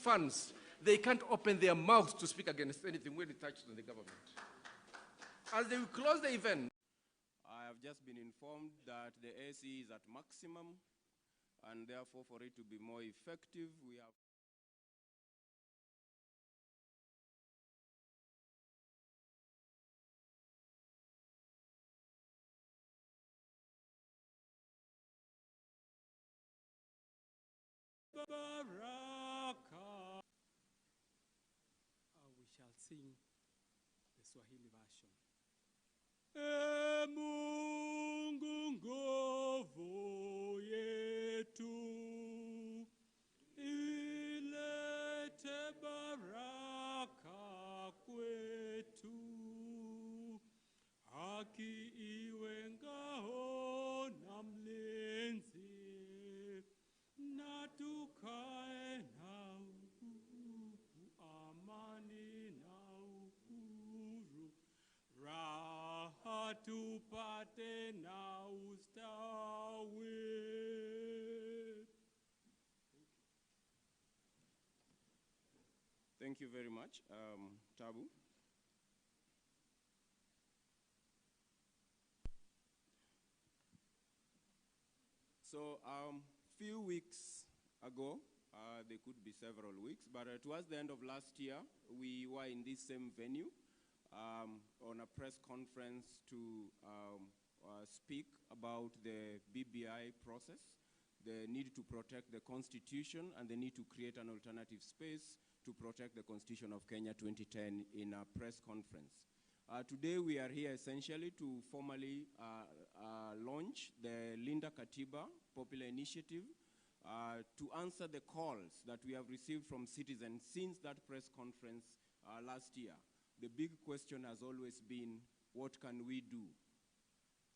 funds, they can't open their mouths to speak against anything when it touches on the government. As they will close the event, I have just been informed that the AC is at maximum, and therefore for it to be more effective, we have Baraka. We shall sing the Swahili version. Mungu nguvu yetu, ilete baraka kwetu, haki iwe ngao na mlinzi, na tukae na amani na uhuru, raha tupate na ustawi. Thank you very much, Tabu. So, few weeks ago, there could be several weeks, but towards the end of last year, we were in this same venue on a press conference to speak about the BBI process, the need to protect the Constitution, and the need to create an alternative space to protect the Constitution of Kenya 2010 in a press conference. Today we are here essentially to formally launch the Linda Katiba Popular Initiative to answer the calls that we have received from citizens since that press conference last year. The big question has always been, what can we do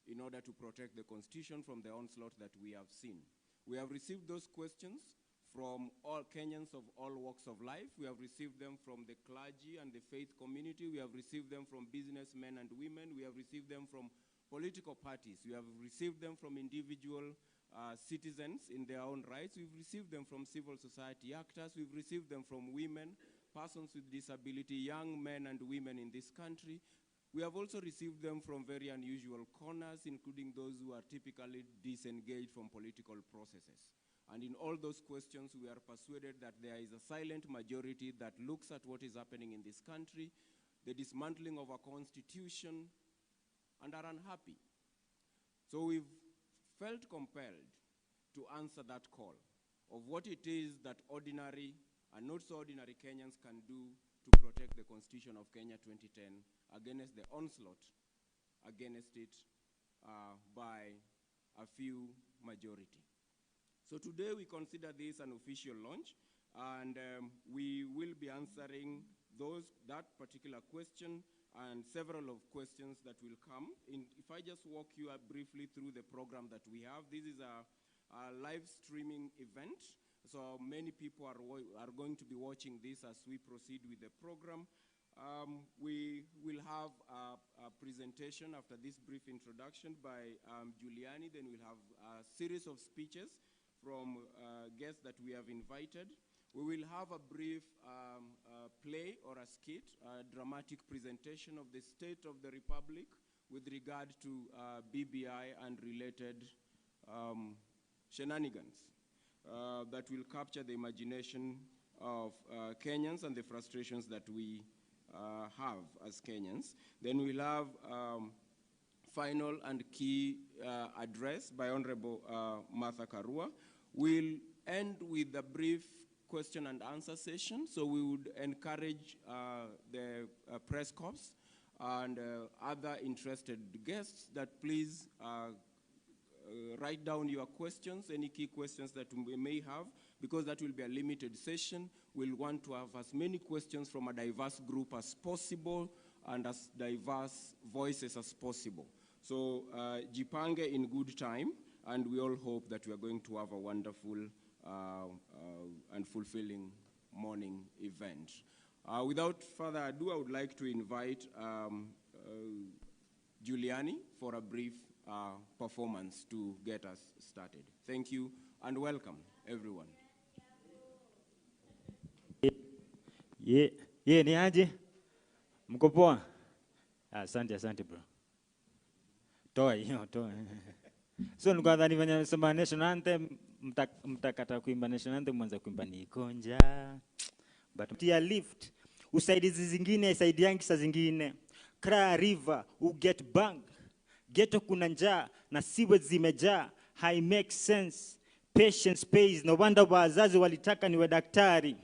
in order to protect the Constitution from the onslaught that we have seen? We have received those questions from all Kenyans of all walks of life. We have received them from the clergy and the faith community. We have received them from businessmen and women. We have received them from political parties. We have received them from individual citizens in their own rights. We've received them from civil society actors. We've received them from women, persons with disability, young men and women in this country. We have also received them from very unusual corners, including those who are typically disengaged from political processes. And in all those questions, we are persuaded that there is a silent majority that looks at what is happening in this country, the dismantling of our Constitution, and are unhappy. So we've felt compelled to answer that call of what it is that ordinary and not so ordinary Kenyans can do to protect the Constitution of Kenya 2010 against the onslaught against it by a few majority. So today we consider this an official launch, and we will be answering that particular question and several of questions that will come. If I just walk you briefly through the program that we have, this is a live streaming event. So many people are going to be watching this as we proceed with the program. We will have a presentation after this brief introduction by Giuliani. Then we'll have a series of speeches from guests that we have invited. We will have a brief play or a skit, a dramatic presentation of the state of the Republic with regard to BBI and related shenanigans that will capture the imagination of Kenyans and the frustrations that we have as Kenyans. Then we'll have final and key address by Honorable Martha Karua. We'll end with a brief question and answer session. So we would encourage the press corps and other interested guests that please write down your questions, any key questions that we may have, because that will be a limited session. We'll want to have as many questions from a diverse group as possible and as diverse voices as possible. So jipange in good time, and we all hope that we are going to have a wonderful and fulfilling morning event. Without further ado, I would like to invite Giuliani for a brief performance to get us started. Thank you and welcome, everyone. Ye ni aje? Mko poa? Asante bro. Toa hiyo. So nilikuwa nadhani venye sema national anthem mtakata kuimba national anthem mwanza kuimba ni konja. But tia lift usaidizi zingine saidiangi saa zingine. Kra river u get bang. Geto kuna njaa na siwe zimejaa. High make sense. Patience pays. No wonder wazazi walitaka niwe daktari.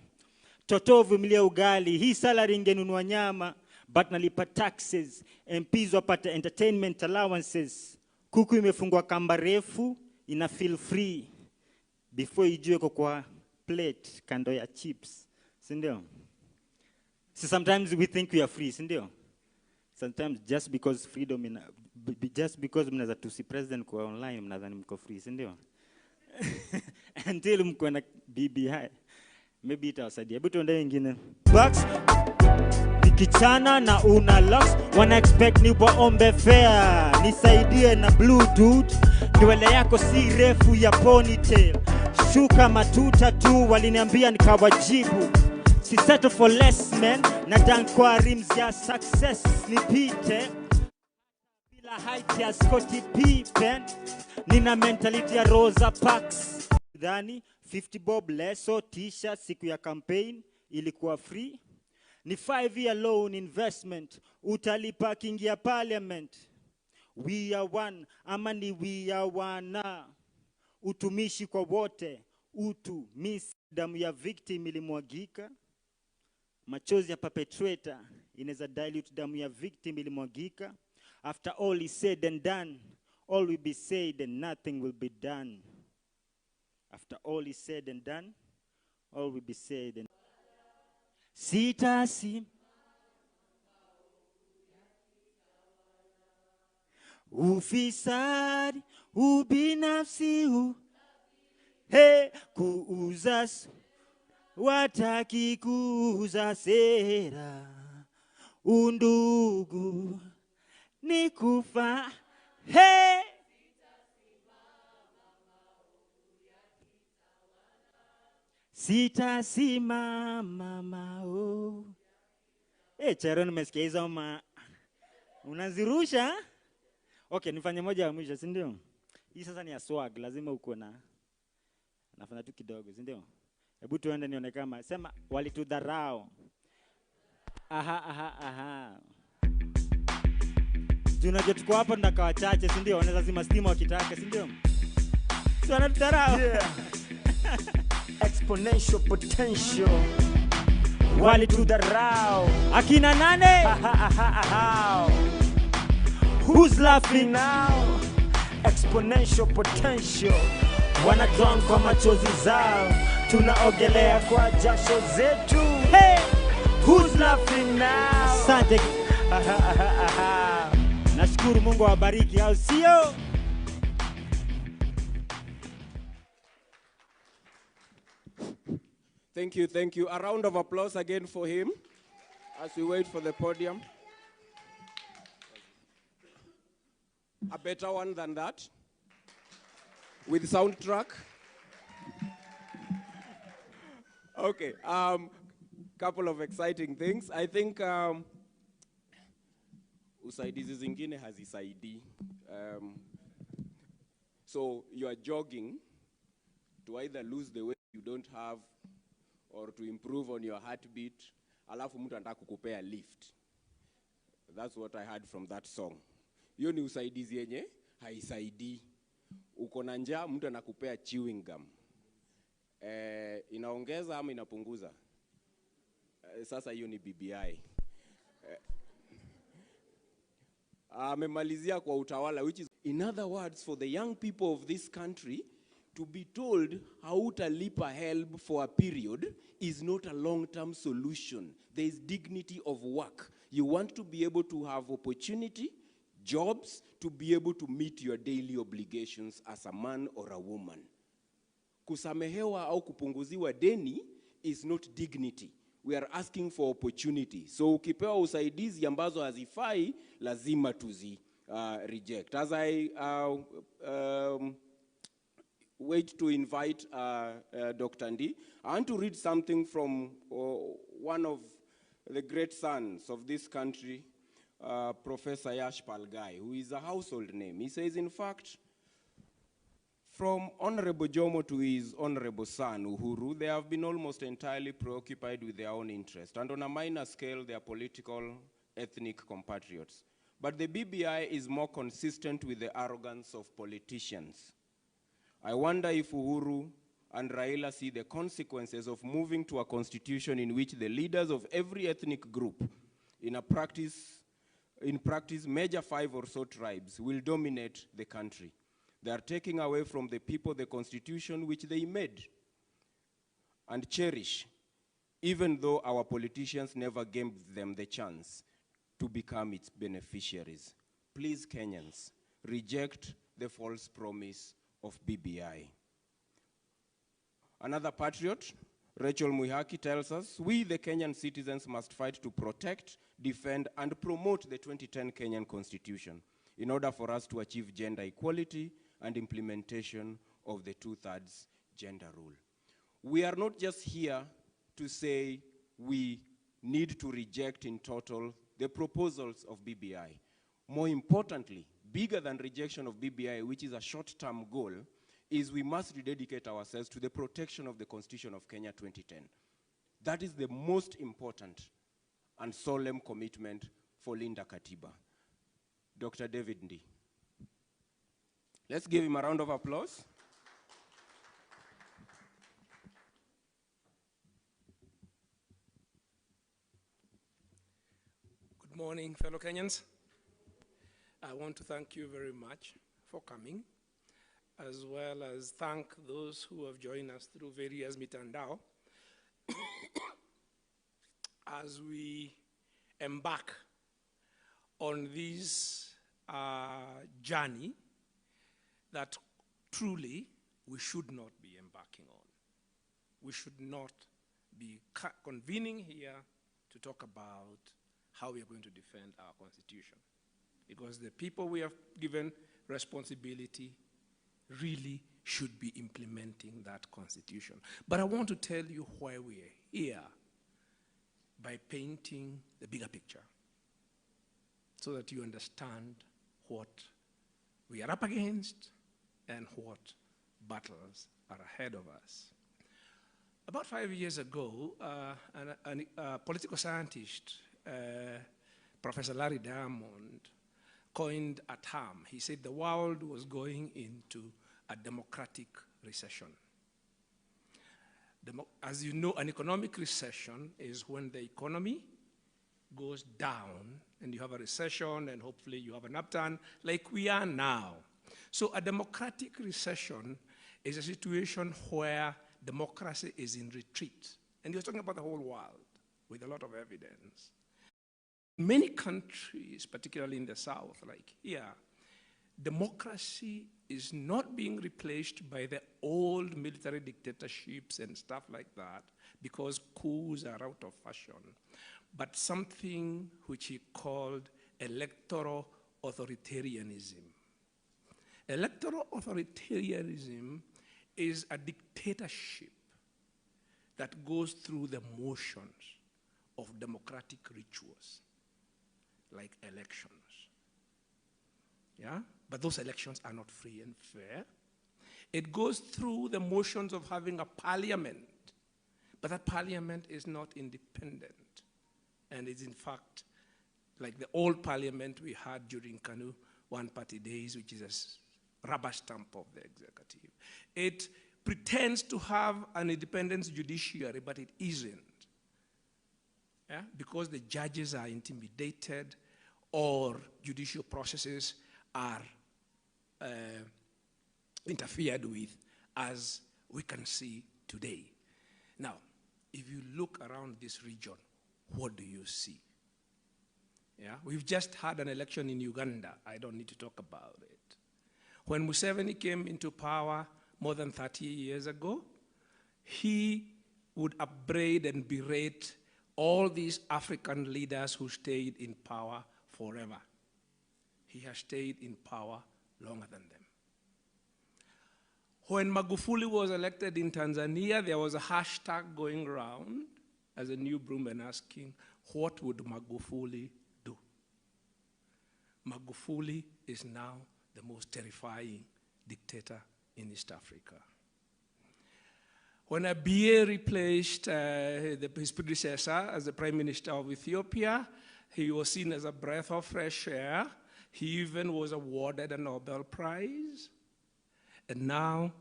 Totovu milia ugali. Hii salary ingenunua nyama. But nalipa taxes. MPs wapata entertainment allowances. Kuku imefungwa kamba refu. Ina feel free. Before ijue kwa plate kando ya chips. Sindio? So sometimes we think we are free. Sindio? Sometimes just because freedom just because mnaza tusi president kwa online mnadhani mko free. Sindio? Until mko na BBI. Maybe itawasaidia. Hebu tuende wengine. Bucks kichana na una locks wana expect ni waombe fair. Nisaidie na bluetooth. Nywele yako si refu ya ponytail. Shuka matuta tu waliniambia nikawajibu. Si settle for less man. Na dance kwa rims ya success nipite. Bila height ya Scottie Pippen. Nina mentality ya Rosa Parks. Dhani 50 bob leso t-shirt siku ya campaign ilikuwa free. Ni 5-year loan investment. Utalipa kingia parliament. We are one. Ama ni we are one. Utumishi kwa wote. Utu. Miss damu ya victim ilimwagika. Machozi ya perpetrator. Ineza dilute damu ya victim ilimwagika. After all is said and done. All will be said and nothing will be done. After all is said and done. All will be said and Sitasi ufisadi ubinafsi kuuza wataki kuuza sera undugu ni kufa Sitasimama mao. Chero nimesikia hizo unazirusha? Okay, nifanye moja ya mwisho, si ndio? Hii sasa ni ya swag, lazima uko na nafanya tu kidogo, si ndio? Hebu tuende nione kama sema walitudharau. Aha. Tunajua tuko hapa ndaka wachache, si ndio? Wanaweza zima stima wakitaka, si ndio? Sio wanatudharau. Yeah. Exponential potential. Walitudharau. Akina nane? Who's laughing now? Exponential potential. Wanadrown kwa machozi zao. Tunaogelea kwa jasho zetu. Hey! Who's laughing now? Asante. Nashukuru Mungu awabariki au sio? Thank you. A round of applause again for him as we wait for the podium. A better one than that, with soundtrack. Okay, couple of exciting things. I think usaidizi zingine hazisaidi. So you are jogging to either lose the weight you don't have or to improve on your heartbeat, alafu mtu anataka kukupea lift. That's what I heard from that song. Hiyo ni usaidizi yenye haisaidii. Uko na njaa, mtu anakupea chewing gum. Inaongeza ama inapunguza? Sasa hiyo ni BBI. Amemalizia kwa utawala, which is, in other words, for the young people of this country, to be told hautalipa help for a period is not a long-term solution. There is dignity of work. You want to be able to have opportunity, jobs, to be able to meet your daily obligations as a man or a woman. Kusamehewa au kupunguziwa deni is not dignity. We are asking for opportunity. So ukipewa usaidizi ambazo hazifai, lazima tuzi reject. As I wait to invite Dr. Ndi, I want to read something from one of the great sons of this country, Professor Yash Palgai, who is a household name. He says, in fact, from Honorable Jomo to his honorable son, Uhuru, they have been almost entirely preoccupied with their own interest, and on a minor scale, their political, ethnic compatriots. But the BBI is more consistent with the arrogance of politicians. I wonder if Uhuru and Raila see the consequences of moving to a constitution in which the leaders of every ethnic group, in practice, major 5 or so tribes, will dominate the country. They are taking away from the people the constitution which they made and cherish, even though our politicians never gave them the chance to become its beneficiaries. Please, Kenyans, reject the false promise of BBI. Another patriot, Rachel Muihaki, tells us, we, the Kenyan citizens, must fight to protect, defend, and promote the 2010 Kenyan Constitution in order for us to achieve gender equality and implementation of the 2/3 gender rule. We are not just here to say we need to reject in total the proposals of BBI. More importantly, bigger than rejection of BBI, which is a short-term goal, is we must rededicate ourselves to the protection of the Constitution of Kenya 2010. That is the most important and solemn commitment for Linda Katiba. Dr. David Ndi. Let's give him a round of applause. Good morning, fellow Kenyans. I want to thank you very much for coming, as well as thank those who have joined us through various mitandao as we embark on this journey that truly we should not be embarking on. We should not be convening here to talk about how we are going to defend our Constitution, because the people we have given responsibility really should be implementing that Constitution. But I want to tell you why we are here by painting the bigger picture so that you understand what we are up against and what battles are ahead of us. About 5 years ago, a political scientist, Professor Larry Diamond, coined a term. He said the world was going into a democratic recession. As you know, an economic recession is when the economy goes down and you have a recession and hopefully you have an upturn like we are now. So a democratic recession is a situation where democracy is in retreat. And you're talking about the whole world with a lot of evidence. Many countries, particularly in the South, like here, democracy is not being replaced by the old military dictatorships and stuff like that because coups are out of fashion, but something which he called electoral authoritarianism. Electoral authoritarianism is a dictatorship that goes through the motions of democratic rituals, like elections. Yeah? But those elections are not free and fair. It goes through the motions of having a parliament, but that parliament is not independent. And is in fact like the old parliament we had during KANU one-party days, which is a rubber stamp of the executive. It pretends to have an independent judiciary, but it isn't. Yeah? Because the judges are intimidated or judicial processes are interfered with, as we can see today. Now, if you look around this region, what do you see? Yeah? We've just had an election in Uganda. I don't need to talk about it. When Museveni came into power more than 30 years ago, he would upbraid and berate all these African leaders who stayed in power forever. He has stayed in power longer than them. When Magufuli was elected in Tanzania, there was a hashtag going around, as a new broom and asking, what would Magufuli do? Magufuli is now the most terrifying dictator in East Africa. When Abiy replaced his predecessor as the Prime Minister of Ethiopia, he was seen as a breath of fresh air. He even was awarded a Nobel Prize. And now,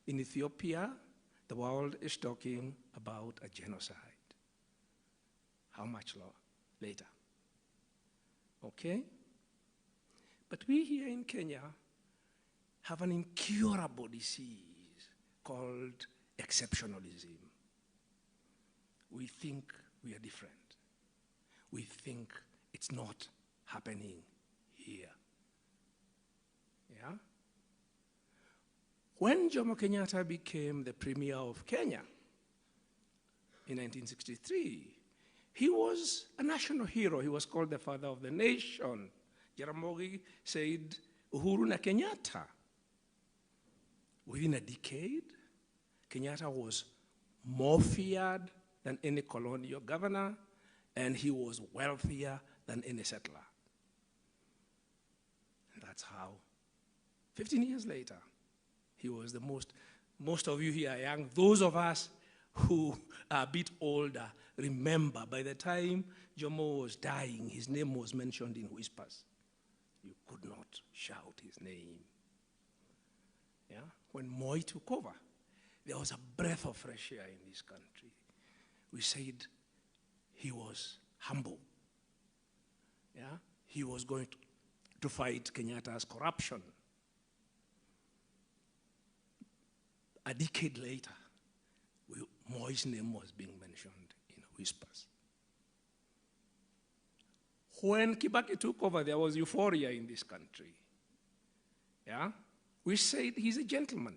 in Ethiopia, the world is talking about a genocide. How much later? Okay? But we here in Kenya have an incurable disease called exceptionalism. We think we are different. We think it's not happening here. Yeah? When Jomo Kenyatta became the Premier of Kenya in 1963, he was a national hero. He was called the father of the nation. Jaramogi said, Uhuru na Kenyatta. Within a decade, Kenyatta was more feared than any colonial governor, and he was wealthier than any settler. And that's how, 15 years later, he was the most of you here are young. Those of us who are a bit older remember by the time Jomo was dying, his name was mentioned in whispers. You could not shout his name. Yeah? When Moi took over, there was a breath of fresh air in this country. We said he was humble. Yeah? He was going to fight Kenyatta's corruption. A decade later, Moi's name was being mentioned in whispers. When Kibaki took over, there was euphoria in this country. Yeah? We said he's a gentleman.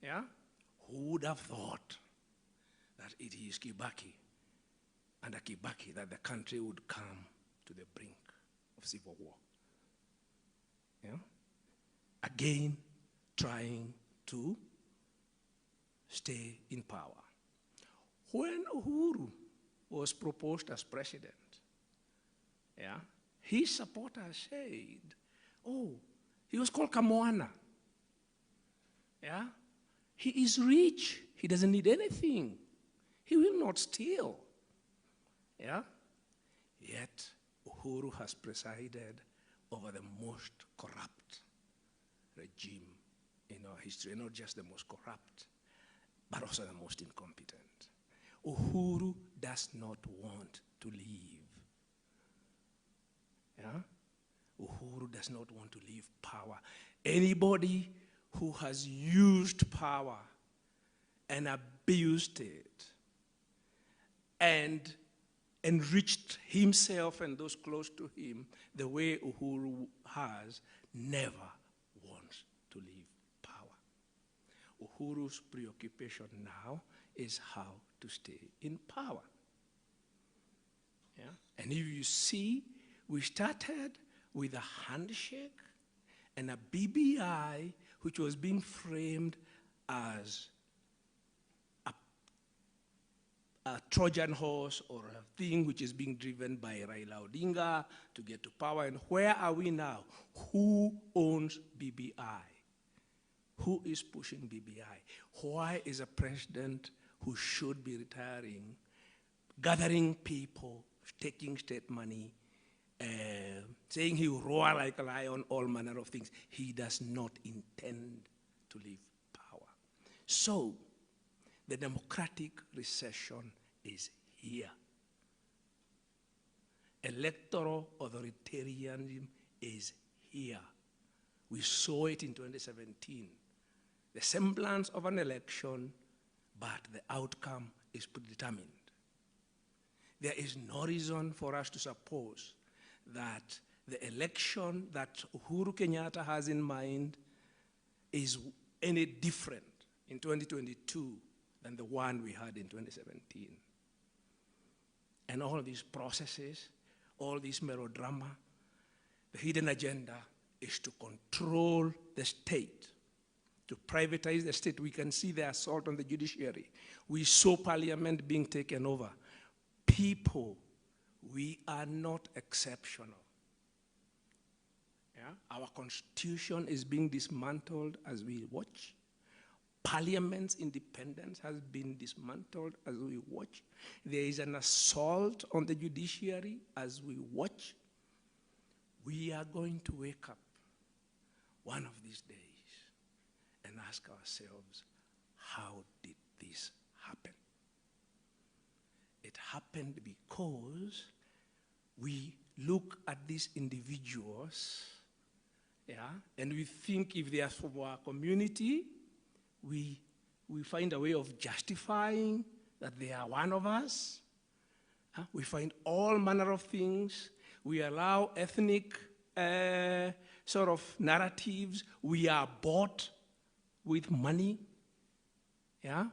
Yeah? Who would have thought that it is Kibaki, under Kibaki, that the country would come to the brink of civil war? Yeah? Again, trying to stay in power. When Uhuru was proposed as president, yeah, his supporters said, oh, he was called Kamwana. Yeah? He is rich. He doesn't need anything. He will not steal. Yeah? Yet, Uhuru has presided over the most corrupt regime in our history. Not just the most corrupt, but also the most incompetent. Uhuru does not want to leave. Yeah? Uhuru does not want to leave power. Anybody who has used power and abused it and enriched himself and those close to him the way Uhuru has never wants to leave power. Uhuru's preoccupation now is how to stay in power. Yeah? And if you see, we started with a handshake and a BBI, which was being framed as a Trojan horse or a thing which is being driven by Raila Odinga to get to power. And where are we now? Who owns BBI? Who is pushing BBI? Why is a president who should be retiring, gathering people, taking state money, saying he will roar like a lion, all manner of things? He does not intend to leave power. So, the democratic recession is here. Electoral authoritarianism is here. We saw it in 2017. The semblance of an election, but the outcome is predetermined. There is no reason for us to suppose that the election that Uhuru Kenyatta has in mind is any different in 2022 than the one we had in 2017. And all these processes, all this melodrama, the hidden agenda is to control the state to privatize the state. We can see the assault on the judiciary. We saw parliament being taken over. People, we are not exceptional. Yeah? Our constitution is being dismantled as we watch. Parliament's independence has been dismantled as we watch. There is an assault on the judiciary as we watch. We are going to wake up one of these days and ask ourselves, how did this happen? It happened because we look at these individuals, yeah, and we think if they are from our community, we find a way of justifying that they are one of us. We find all manner of things. We allow ethnic sort of narratives. We are bought with money. Yeah?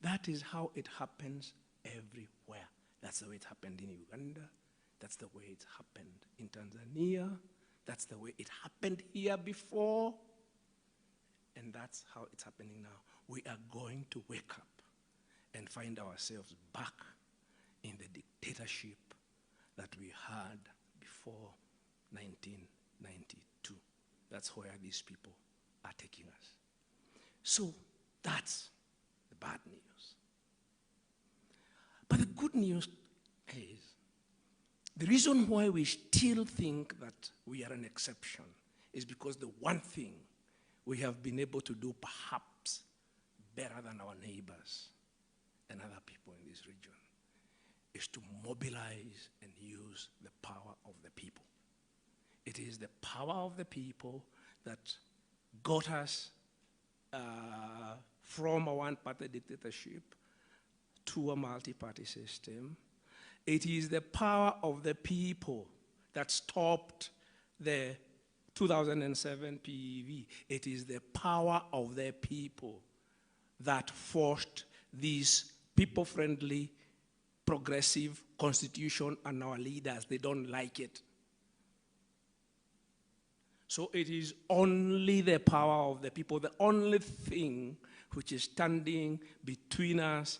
That is how it happens everywhere. That's the way it happened in Uganda. That's the way it happened in Tanzania. That's the way it happened here before. And that's how it's happening now. We are going to wake up and find ourselves back in the dictatorship that we had before 1992. That's where these people are taking us. So that's the bad news. But the good news is the reason why we still think that we are an exception is because the one thing we have been able to do perhaps better than our neighbors and other people in this region is to mobilize and use the power of the people. It is the power of the people that got us from a one-party dictatorship to a multi-party system. It is the power of the people that stopped the 2007 PEV. It is the power of the people that forced this people-friendly, progressive constitution on our leaders. They don't like it. So it is only the power of the people, the only thing which is standing between us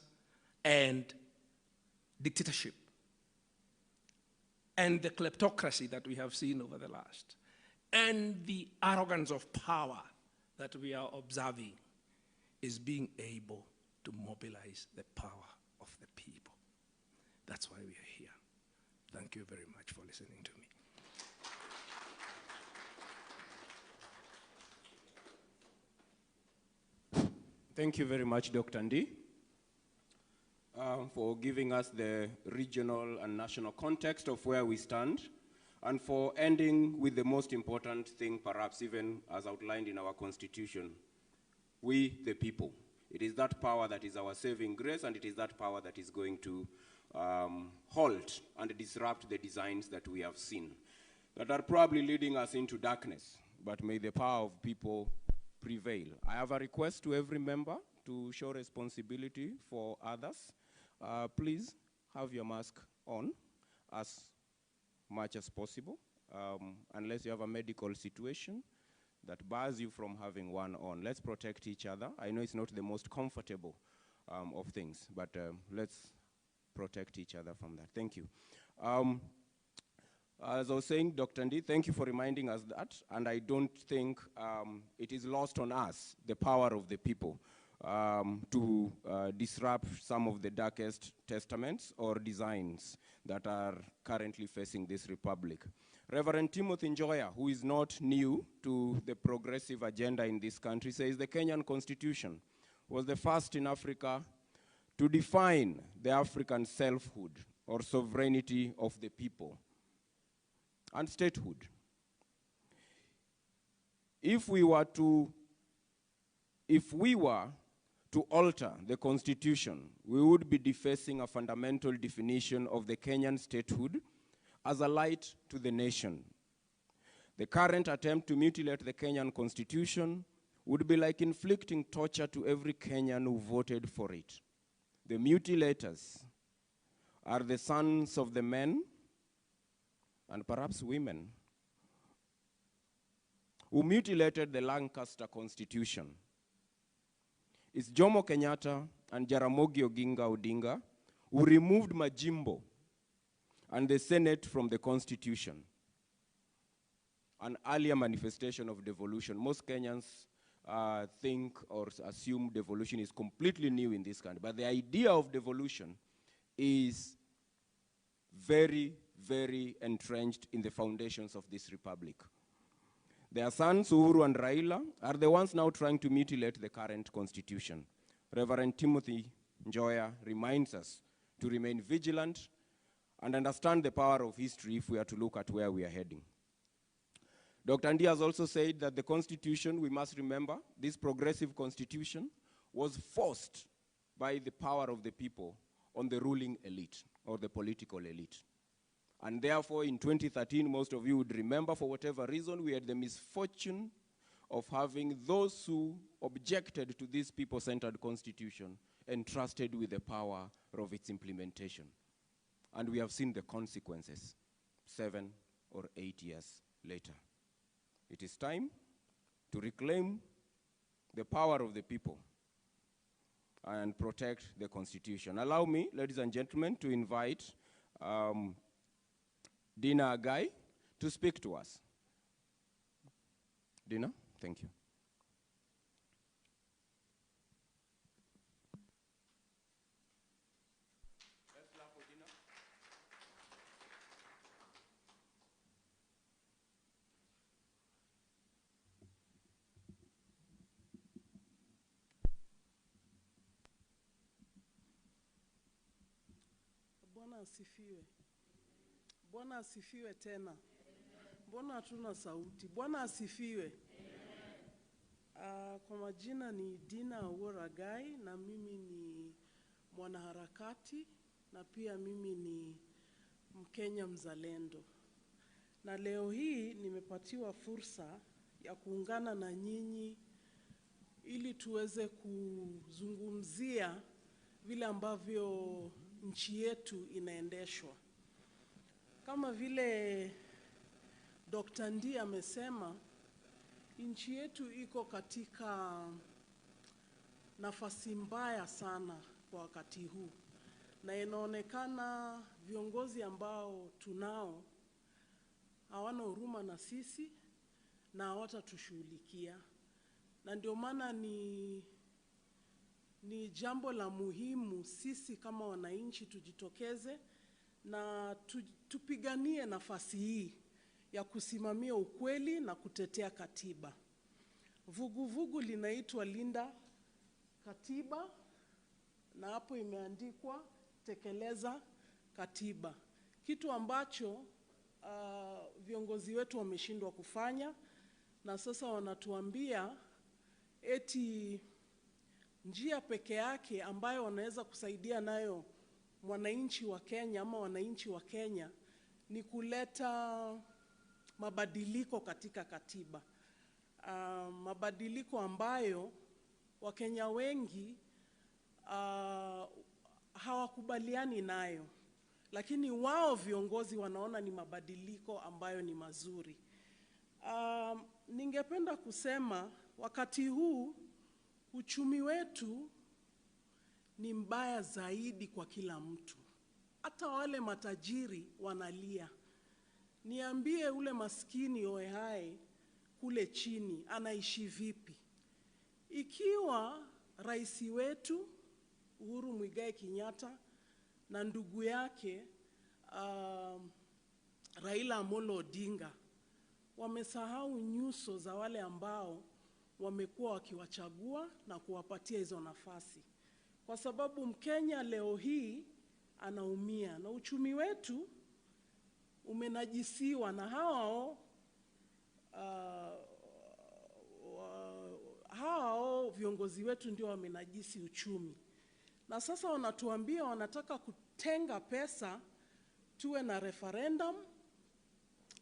and dictatorship and the kleptocracy that we have seen over the last, and the arrogance of power that we are observing, is being able to mobilize the power of the people. That's why we are here. Thank you very much for listening to me. Thank you very much, Dr. Ndi, for giving us the regional and national context of where we stand, and for ending with the most important thing, perhaps even as outlined in our constitution, we the people. It is that power that is our saving grace, and it is that power that is going to halt and disrupt the designs that we have seen that are probably leading us into darkness. But may the power of people prevail. I have a request to every member to show responsibility for others. Please have your mask on as much as possible, unless you have a medical situation that bars you from having one on. Let's protect each other. I know it's not the most comfortable of things, but let's protect each other from that. Thank you. As I was saying, Dr. Ndi, thank you for reminding us that, and I don't think it is lost on us, the power of the people, to disrupt some of the darkest testaments or designs that are currently facing this republic. Reverend Timothy Njoya, who is not new to the progressive agenda in this country, says the Kenyan Constitution was the first in Africa to define the African selfhood or sovereignty of the people and statehood. If we were to alter the Constitution, we would be defacing a fundamental definition of the Kenyan statehood as a light to the nation. The current attempt to mutilate the Kenyan Constitution would be like inflicting torture to every Kenyan who voted for it. The mutilators are the sons of the men and perhaps women who mutilated the Lancaster Constitution. It's Jomo Kenyatta and Jaramogi Oginga Odinga who removed Majimbo and the Senate from the Constitution, an earlier manifestation of devolution. Most Kenyans think or assume devolution is completely new in this country, but the idea of devolution is very, very entrenched in the foundations of this republic. Their sons, Uhuru and Raila, are the ones now trying to mutilate the current constitution. Reverend Timothy Njoya reminds us to remain vigilant and understand the power of history if we are to look at where we are heading. Dr. Ndi has also said that the constitution, we must remember, this progressive constitution was forced by the power of the people on the ruling elite or the political elite. And therefore, in 2013, most of you would remember, for whatever reason, we had the misfortune of having those who objected to this people-centered constitution entrusted with the power of its implementation. And we have seen the consequences 7 or 8 years later. It is time to reclaim the power of the people and protect the constitution. Allow me, ladies and gentlemen, to invite Dina Agai to speak to us. Dina, thank you. Bwana asifiwe. Bwana asifiwe tena. Mbona hatuna sauti? Bwana asifiwe. Kwa majina ni Dina Uhuru Raila na mimi ni mwanaharakati na pia mimi ni Mkenya mzalendo. Na leo hii nimepatiwa fursa ya kuungana na nyinyi ili tuweze kuzungumzia vile ambavyo nchi yetu inaendeshwa. Kama vile Dr. Ndi amesema, nchi yetu iko katika nafasi mbaya sana kwa wakati huu. Na inaonekana viongozi ambao tunao hawana huruma na sisi na hawatatushughulikia. Na ndio maana ni jambo la muhimu sisi kama wananchi tujitokeze na tupiganie nafasi hii ya kusimamia ukweli na kutetea katiba. Vuguvugu linaitwa Linda Katiba na hapo imeandikwa tekeleza katiba. Kitu ambacho viongozi wetu wameshindwa kufanya na sasa wanatuambia eti njia peke yake ambayo wanaweza kusaidia nayo mwananchi wa Kenya ama wananchi wa Kenya ni kuleta mabadiliko katika katiba. Mabadiliko ambayo Wakenya wengi hawakubaliani nayo. Lakini wao viongozi wanaona ni mabadiliko ambayo ni mazuri. Ningependa kusema wakati huu uchumi wetu ni mbaya zaidi kwa kila mtu. Hata wale matajiri wanalia. Niambie ule maskini oehai kule chini anaishi vipi? Ikiwa rais wetu Uhuru Muigai Kenyatta na ndugu yake Raila Amolo Odinga wamesahau nyuso za wale ambao wamekuwa wakiwachagua na kuwapatia hizo nafasi. Kwa sababu Mkenya leo hii anaumia na uchumi wetu umenajisiwa na hao viongozi wetu ndio wamenajisi uchumi. Na sasa wanatuambia wanataka kutenga pesa tuwe na referendum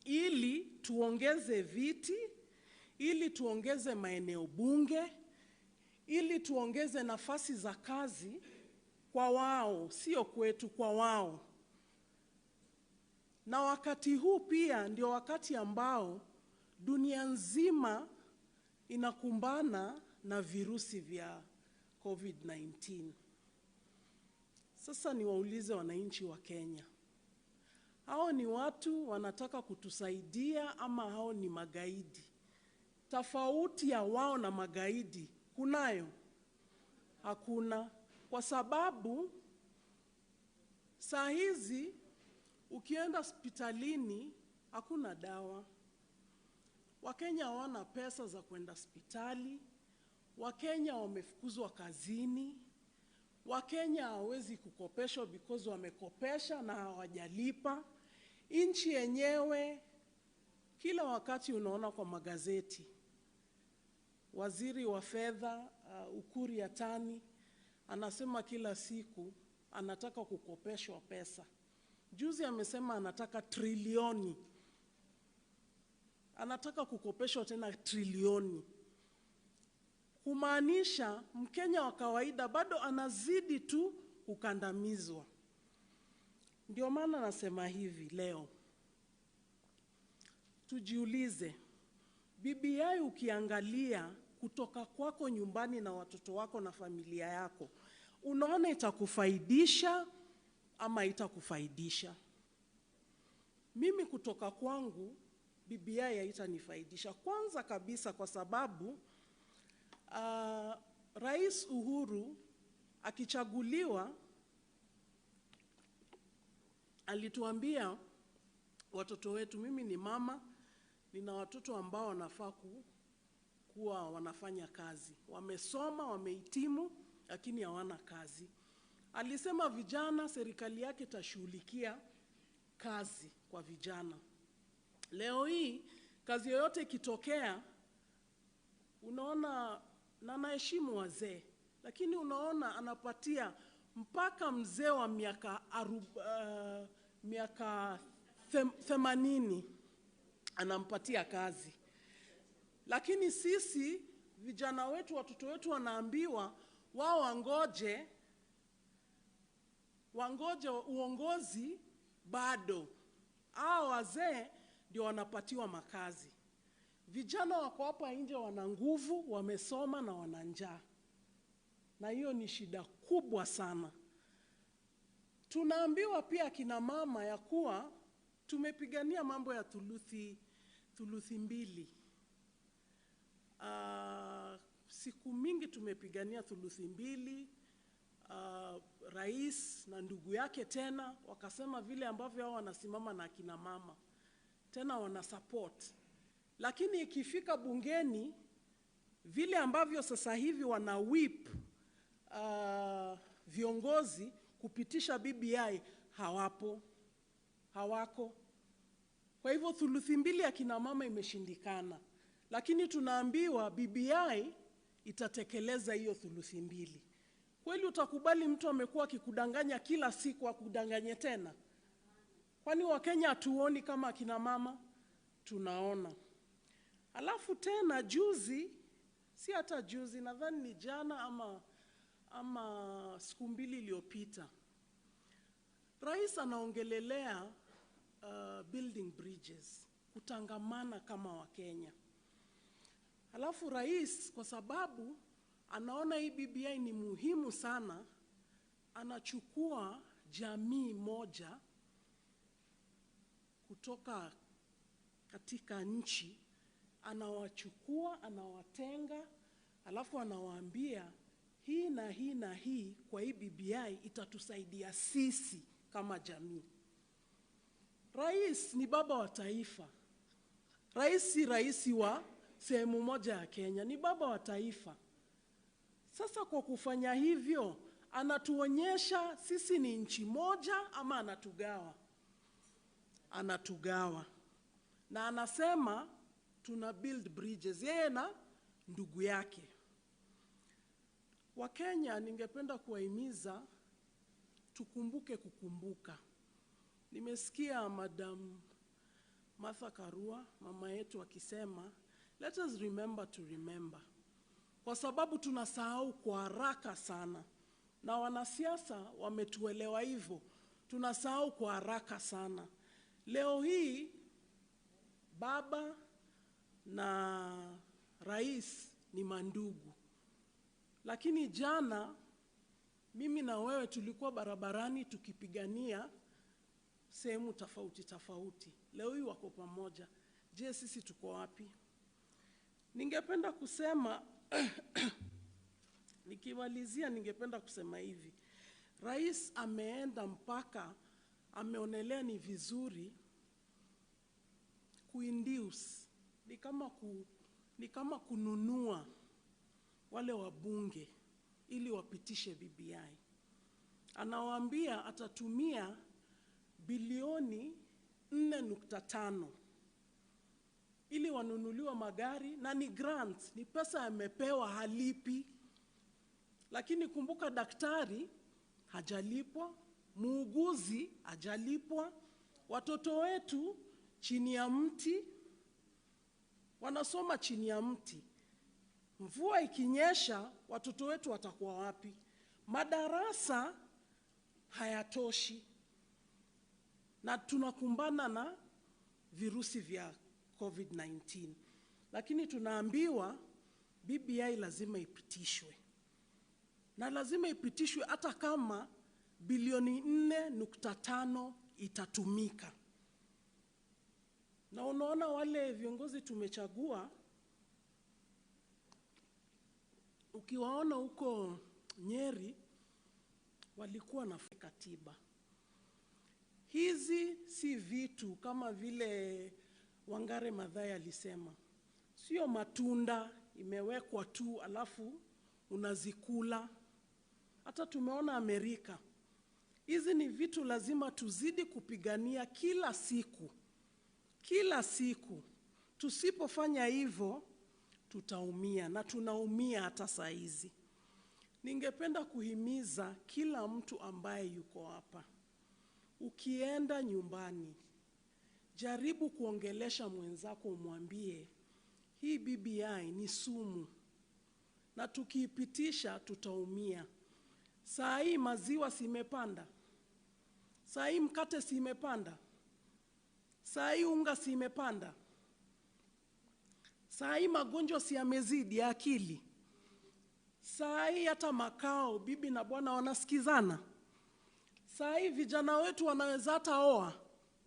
ili tuongeze viti, ili tuongeze maeneo bunge, ili tuongeze nafasi za kazi kwa wao, sio kwetu, kwa wao. Na wakati huu pia ndio wakati ambao dunia nzima inakumbana na virusi vya COVID-19. Sasa niwaulize wananchi wa Kenya, hao ni watu wanataka kutusaidia ama hao ni magaidi? Tofauti ya wao na magaidi kunayo? Hakuna, kwa sababu saa hizi ukienda hospitalini hakuna dawa. Wakenya hawana pesa za kwenda hospitali. Wakenya wamefukuzwa kazini. Wakenya hawezi kukopeshwa because wamekopesha na hawajalipa. Nchi yenyewe kila wakati unaona kwa magazeti, waziri wa fedha Uhuru Raila anasema kila siku anataka kukopeshwa pesa. Juzi amesema anataka trilioni. Anataka kukopeshwa tena trilioni. Kumaanisha Mkenya wa kawaida bado anazidi tu kukandamizwa. Ndio maana nasema hivi leo, tujiulize, BBI ukiangalia kutoka kwako nyumbani na watoto wako na familia yako, unaona itakufaidisha ama itakufaidisha? Mimi kutoka kwangu BBI haitanifaidisha. Kwanza kabisa kwa sababu Rais Uhuru akichaguliwa alituambia watoto wetu, mimi ni mama, nina watoto ambao wanafaa kuwa wanafanya kazi. Wamesoma, wamehitimu, lakini hawana kazi. Alisema vijana, serikali yake itashughulikia kazi kwa vijana. Leo hii kazi yoyote ikitokea, unaona, na naheshimu wazee, lakini unaona anapatia mpaka mzee wa miaka 80 anampatia kazi. Lakini sisi vijana wetu, watoto wetu wanaambiwa wao wangoje uongozi bado. Hao wazee ndio wanapatiwa makazi. Vijana wako hapa nje wana nguvu, wamesoma na wana njaa. Na hiyo ni shida kubwa sana. Tunaambiwa pia kina mama ya kuwa tumepigania mambo ya thuluthi mbili. Siku mingi tumepigania thuluthi mbili. Rais na ndugu yake tena wakasema vile ambavyo hao wanasimama na kina mama tena wana support. Lakini ikifika bungeni vile ambavyo sasa hivi wana whip viongozi kupitisha BBI hawako. Kwa hivyo thuluthi mbili ya kina mama imeshindikana. Lakini tunaambiwa BBI itatekeleza hiyo thuluthi mbili. Kweli utakubali mtu amekuwa akikudanganya kila siku akudanganye tena? Kwani Wakenya hatuoni kama kina mama? Tunaona. Alafu tena juzi, si hata juzi, nadhani ni jana ama siku mbili iliyopita, Rais anaongelelea building bridges, kutangamana kama Wakenya. Alafu Rais kwa sababu anaona hii BBI ni muhimu sana, anachukua jamii moja kutoka katika nchi, anawachukua, anawatenga, alafu anawaambia hii na hii na hii kwa hii BBI itatusaidia sisi kama jamii. Rais ni baba wa taifa. Rais si rais wa sehemu moja ya Kenya, ni baba wa taifa. Sasa kwa kufanya hivyo, anatuonyesha sisi ni nchi moja ama anatugawa? Anatugawa. Na anasema tuna build bridges, yeye na ndugu yake. Wakenya, ningependa kuwahimiza tukumbuke kukumbuka. Nimesikia Madam Martha Karua, mama yetu, akisema let us remember to remember. Kwa sababu tunasahau kwa haraka sana. Na wanasiasa wametuelewa hivyo. Tunasahau kwa haraka sana. Leo hii baba na rais ni mandugu. Lakini jana mimi na wewe tulikuwa barabarani tukipigania sehemu tofauti tofauti. Leo hii wako pamoja. Je, sisi tuko wapi? Ningependa kusema nikimalizia ningependa kusema hivi. Rais ameenda mpaka ameonelea ni vizuri kuinduce, ni kama kununua wale wabunge ili wapitishe BBI. Anawaambia atatumia bilioni 4.5 ili wanunuliwa magari, na ni grants, ni pesa amepewa, halipi. Lakini kumbuka, daktari hajalipwa, muuguzi hajalipwa, watoto wetu chini ya mti wanasoma chini ya mti. Mvua ikinyesha watoto wetu watakuwa wapi? Madarasa hayatoshi, na tunakumbana na virusi vya COVID-19. Lakini tunaambiwa BBI lazima ipitishwe. Na lazima ipitishwe hata kama bilioni 4.5 itatumika. Na unaona wale viongozi tumechagua, ukiwaona huko Nyeri walikuwa na katiba. Hizi si vitu kama vile Wangare Maathai alisema. Sio matunda imewekwa tu alafu unazikula. Hata tumeona Amerika. Hizi ni vitu lazima tuzidi kupigania kila siku. Kila siku. Tusipofanya hivyo tutaumia, na tunaumia hata saa hizi. Ningependa kuhimiza kila mtu ambaye yuko hapa, ukienda nyumbani, jaribu kuongelesha mwenzako, umwambie hii BBI ni sumu, na tukiipitisha tutaumia. Saa hii maziwa simepanda, saa hii mkate simepanda, saa hii unga simepanda, saa hii magonjwa si yamezidi ya akili. Saa hii hata makao bibi na bwana wanasikizana. Saa hii vijana wetu wanaweza hata oa,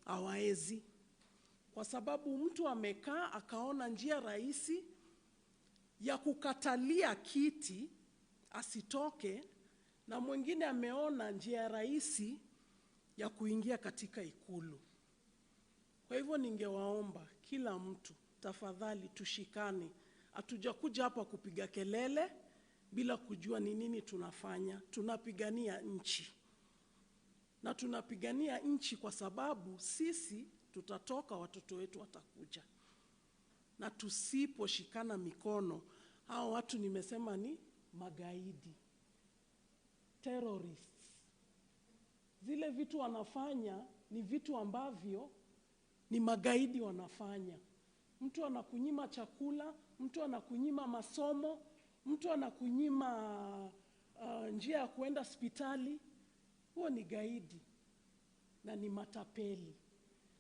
hawaezi. Kwa sababu mtu amekaa akaona njia rahisi ya kukatalia kiti asitoke, na mwingine ameona njia rahisi ya kuingia katika ikulu. Kwa hivyo ningewaomba kila mtu, tafadhali tushikane. Hatujakuja hapa kupiga kelele bila kujua ni nini tunafanya. Tunapigania nchi. Na tunapigania nchi kwa sababu sisi tutatoka, watoto wetu watakuja. Na tusiposhikana mikono, hao watu nimesema ni magaidi, terrorists. Zile vitu wanafanya ni vitu ambavyo ni magaidi wanafanya. Mtu anakunyima chakula, mtu anakunyima masomo, mtu anakunyima njia ya kuenda hospitali. Huo ni gaidi na ni matapeli.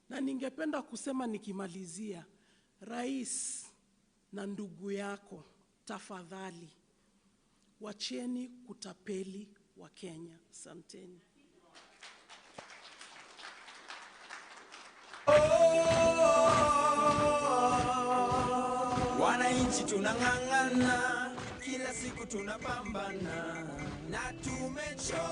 Na ningependa kusema nikimalizia, rais na ndugu yako, tafadhali wacheni kutapeli wa Kenya. Asanteni. Wananchi tunang'ang'ana, kila siku tunapambana, na tumechoka.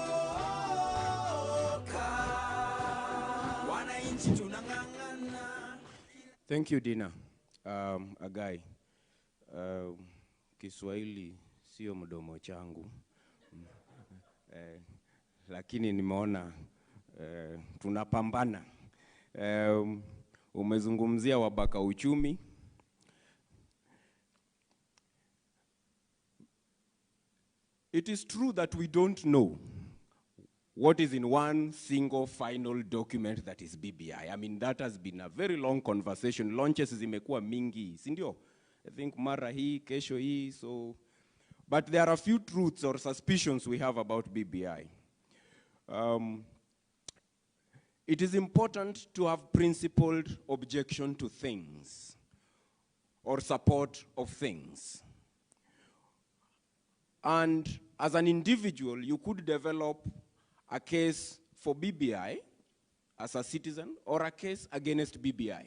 Wananchi tunang'ang'ana. Thank you, Dina. Agai. Kiswahili sio mdomo changu. Lakini nimeona tunapambana. Umezungumzia wabaka uchumi. It is true that we don't know what is in one single final document that is BBI. I mean, that has been a very long conversation. Launches zimekuwa mingi, sindio? I think mara hii, kesho hii, so. But there are a few truths or suspicions we have about BBI. It is important to have principled objection to things. or support of things. And as an individual, you could develop a case for BBI as a citizen or a case against BBI.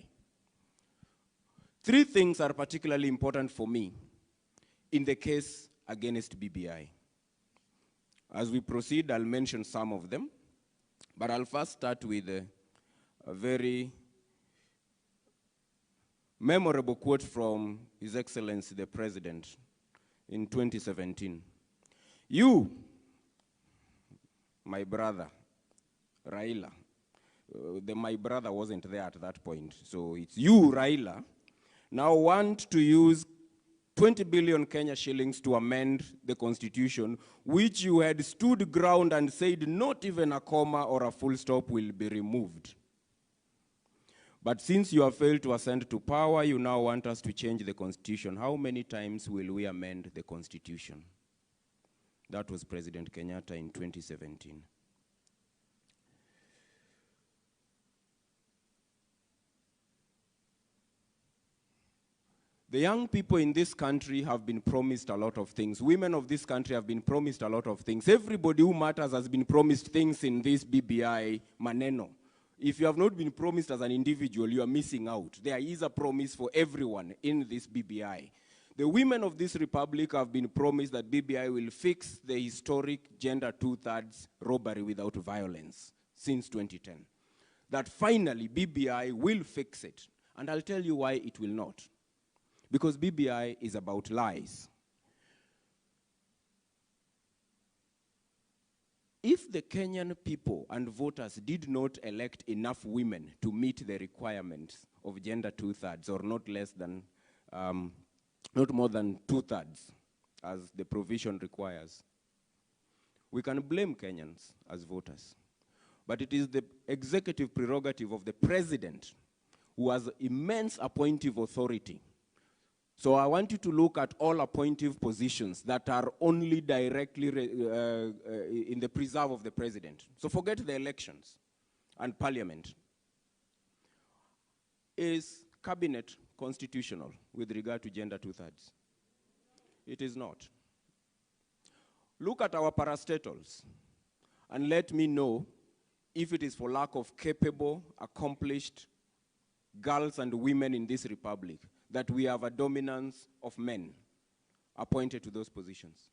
Three things are particularly important for me in the case against BBI. As we proceed, I'll mention some of them, but I'll first start with a very memorable quote from His Excellency the President in 2017. You, my brother, Raila, my brother wasn't there at that point, so it's you, Raila, now want to use 20 billion Kenya shillings to amend the constitution, which you had stood ground and said not even a comma or a full stop will be removed. But since you have failed to ascend to power, you now want us to change the constitution. How many times will we amend the constitution? That was President Kenyatta in 2017. The young people in this country have been promised a lot of things. Women of this country have been promised a lot of things. Everybody who matters has been promised things in this BBI maneno. If you have not been promised as an individual, you are missing out. There is a promise for everyone in this BBI. The women of this republic have been promised that BBI will fix the historic gender two-thirds robbery without violence since 2010. That finally BBI will fix it. And I'll tell you why it will not. Because BBI is about lies. If the Kenyan people and voters did not elect enough women to meet the requirements of gender two-thirds, or not less than, not more than two-thirds, as the provision requires, we can blame Kenyans as voters. But it is the executive prerogative of the president, who has immense appointive authority. So I want you to look at all appointive positions that are only directly in the preserve of the president. So forget the elections and parliament. Is cabinet constitutional with regard to gender two-thirds? It is not. Look at our parastatals and let me know if it is for lack of capable, accomplished girls and women in this republic that we have a dominance of men appointed to those positions.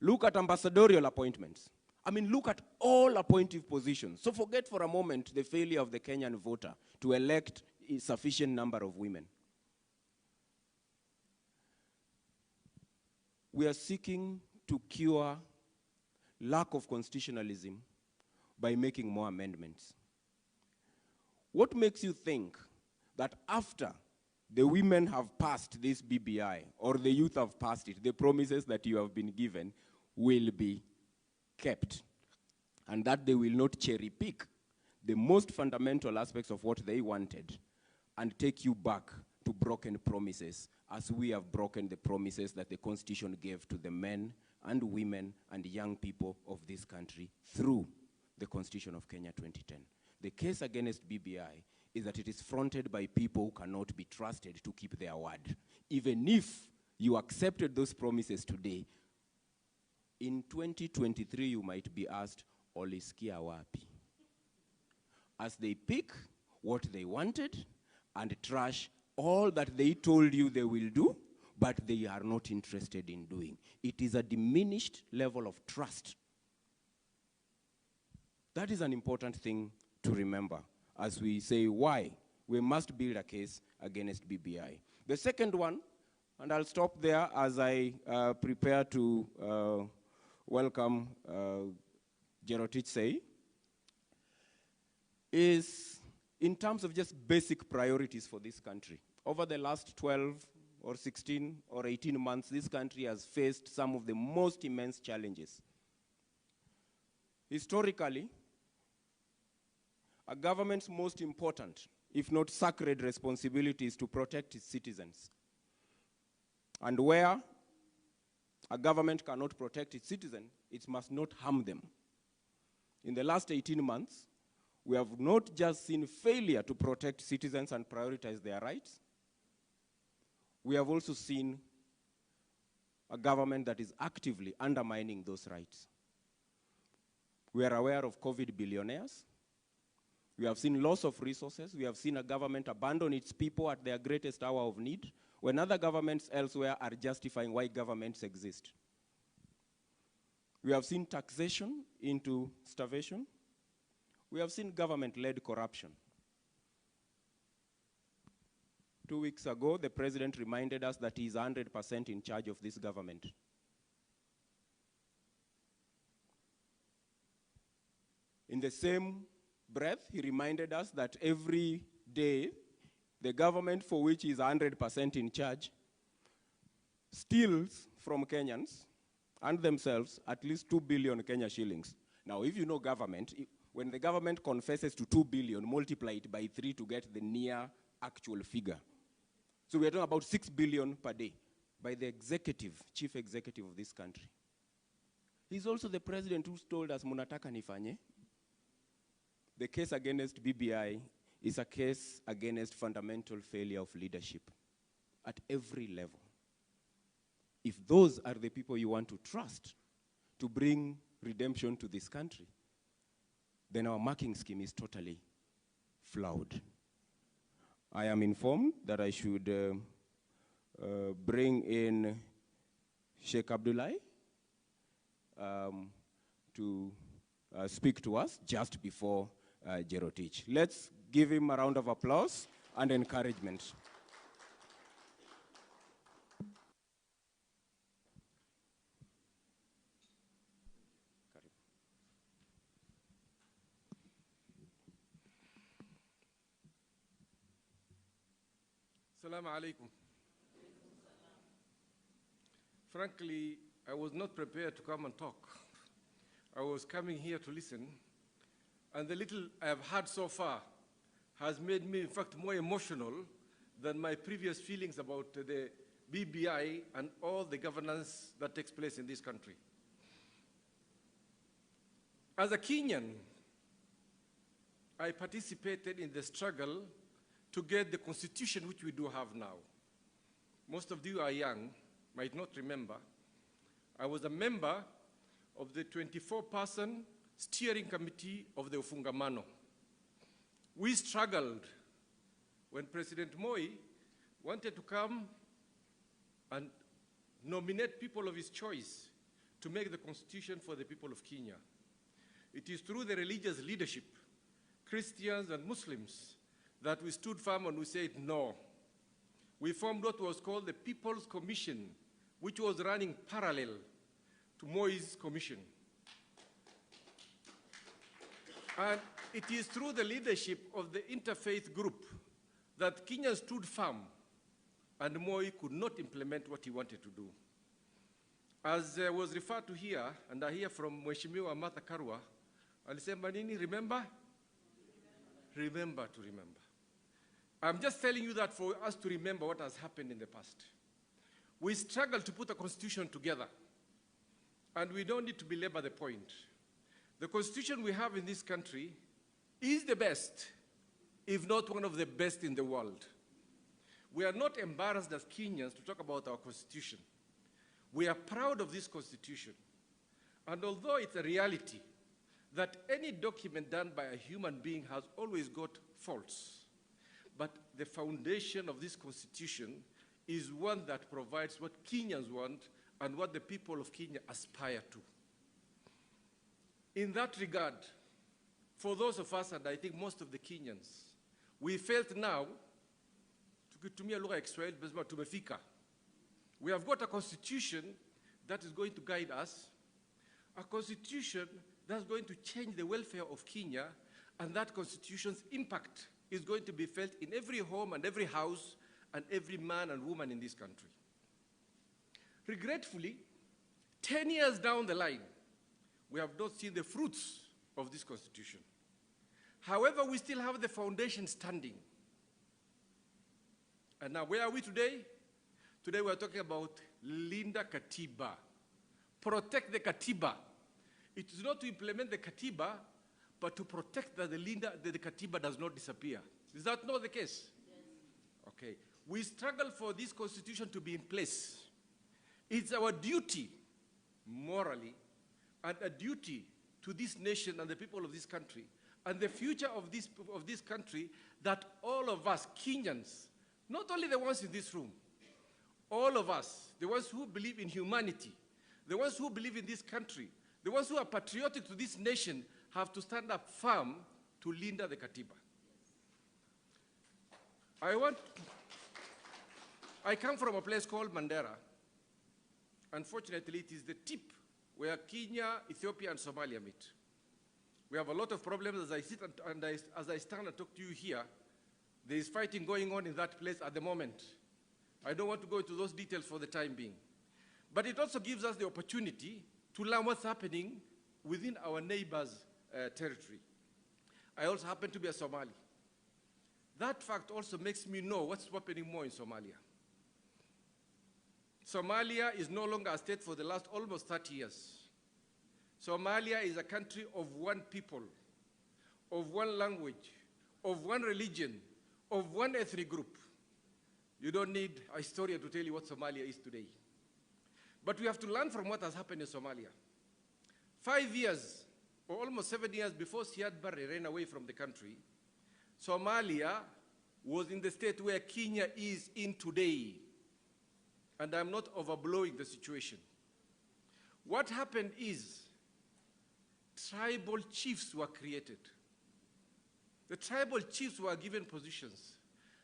Look at ambassadorial appointments. I mean, look at all appointive positions. So forget for a moment the failure of the Kenyan voter to elect a sufficient number of women. We are seeking to cure lack of constitutionalism by making more amendments. What makes you think that after the women have passed this BBI, or the youth have passed it, the promises that you have been given will be kept, and that they will not cherry pick the most fundamental aspects of what they wanted and take you back to broken promises, as we have broken the promises that the Constitution gave to the men and women and young people of this country through the Constitution of Kenya 2010. The case against BBI is that it is fronted by people who cannot be trusted to keep their word. Even if you accepted those promises today, in 2023 you might be asked, "Olisikia wapi?" As they pick what they wanted and trash all that they told you they will do, but they are not interested in doing. It is a diminished level of trust. That is an important thing to remember as we say why we must build a case against BBI. The second one, and I'll stop there as I prepare to welcome Jerotich Sei, is in terms of just basic priorities for this country. Over the last 12 or 16 or 18 months, this country has faced some of the most immense challenges. Historically, a government's most important, if not sacred, responsibility is to protect its citizens. And where a government cannot protect its citizens, it must not harm them. In the last 18 months, we have not just seen failure to protect citizens and prioritize their rights. we have also seen a government that is actively undermining those rights. We are aware of COVID billionaires. We have seen loss of resources. We have seen a government abandon its people at their greatest hour of need, when other governments elsewhere are justifying why governments exist. We have seen taxation into starvation. We have seen government-led corruption. 2 weeks ago, the president reminded us that he is 100% in charge of this government. In the same breath, he reminded us that every day, the government for which he is 100% in charge steals from Kenyans and themselves at least 2 billion Kenya shillings. Now, if you know government, when the government confesses to 2 billion, multiply it by 3 to get the near actual figure. So we are talking about 6 billion per day by the executive, chief executive of this country. He's also the president who told us, munataka nifanye. The case against BBI is a case against fundamental failure of leadership at every level. If those are the people you want to trust to bring redemption to this country, then our marking scheme is totally flawed. I am informed that I should bring in Sheikh Abdullahi to speak to us just before Jerotich. Let's give him a round of applause and encouragement. Assalamu alaikum. Frankly, I was not prepared to come and talk. I was coming here to listen, and the little I have heard so far has made me, in fact, more emotional than my previous feelings about the BBI and all the governance that takes place in this country. As a Kenyan, I participated in the struggle to get the constitution which we do have now. Most of you are young, might not remember. I was a member of the 24-person steering committee of the Ufungamano. We struggled when President Moi wanted to come and nominate people of his choice to make the constitution for the people of Kenya. It is through the religious leadership, Christians and Muslims, that we stood firm and we said no. We formed what was called the People's Commission, which was running parallel to Moi's commission. And it is through the leadership of the interfaith group that Kenya stood firm and Moi could not implement what he wanted to do. As was referred to here, and I hear from Mheshimiwa Martha Karua, alisema nini, remember? Remember to remember. I'm just telling you that for us to remember what has happened in the past. We struggled to put a constitution together, and we don't need to belabor the point. The constitution we have in this country is the best, if not one of the best in the world. We are not embarrassed as Kenyans to talk about our constitution. We are proud of this constitution. And although it's a reality that any document done by a human being has always got faults, but the foundation of this constitution is one that provides what Kenyans want and what the people of Kenya aspire to. In that regard, for those of us, and I think most of the Kenyans, we felt now, tukitumia lugha ya Kiswahili, tumefika. We have got a constitution that is going to guide us, a constitution that's going to change the welfare of Kenya, and that constitution's impact is going to be felt in every home and every house and every man and woman in this country. Regretfully, 10 years down the line, we have not seen the fruits of this constitution. However, we still have the foundation standing. And now, where are we today? Today we are talking about Linda Katiba. Protect the Katiba. It is not to implement the Katiba, but to protect that the Katiba does not disappear. Is that not the case? Yes. Okay. We struggle for this constitution to be in place. It's our duty, morally, and a duty to this nation and the people of this country, and the future of this country, that all of us, Kenyans, not only the ones in this room, all of us, the ones who believe in humanity, the ones who believe in this country, the ones who are patriotic to this nation, have to stand up firm to Linda the Katiba. I come from a place called Mandera. Unfortunately, it is the tip where Kenya, Ethiopia, and Somalia meet. We have a lot of problems. As I sit and as I stand and talk to you here, there is fighting going on in that place at the moment. I don't want to go into those details for the time being. But it also gives us the opportunity to learn what's happening within our neighbors' territory. I also happen to be a Somali. That fact also makes me know what's happening more in Somalia. Somalia is no longer a state for the last almost 30 years. Somalia is a country of one people, of one language, of one religion, of one ethnic group. You don't need a historian to tell you what Somalia is today. But we have to learn from what has happened in Somalia. 5 years, or almost 7 years before Siad Barre ran away from the country, Somalia was in the state where Kenya is in today. And I'm not overblowing the situation. What happened is tribal chiefs were created. The tribal chiefs were given positions.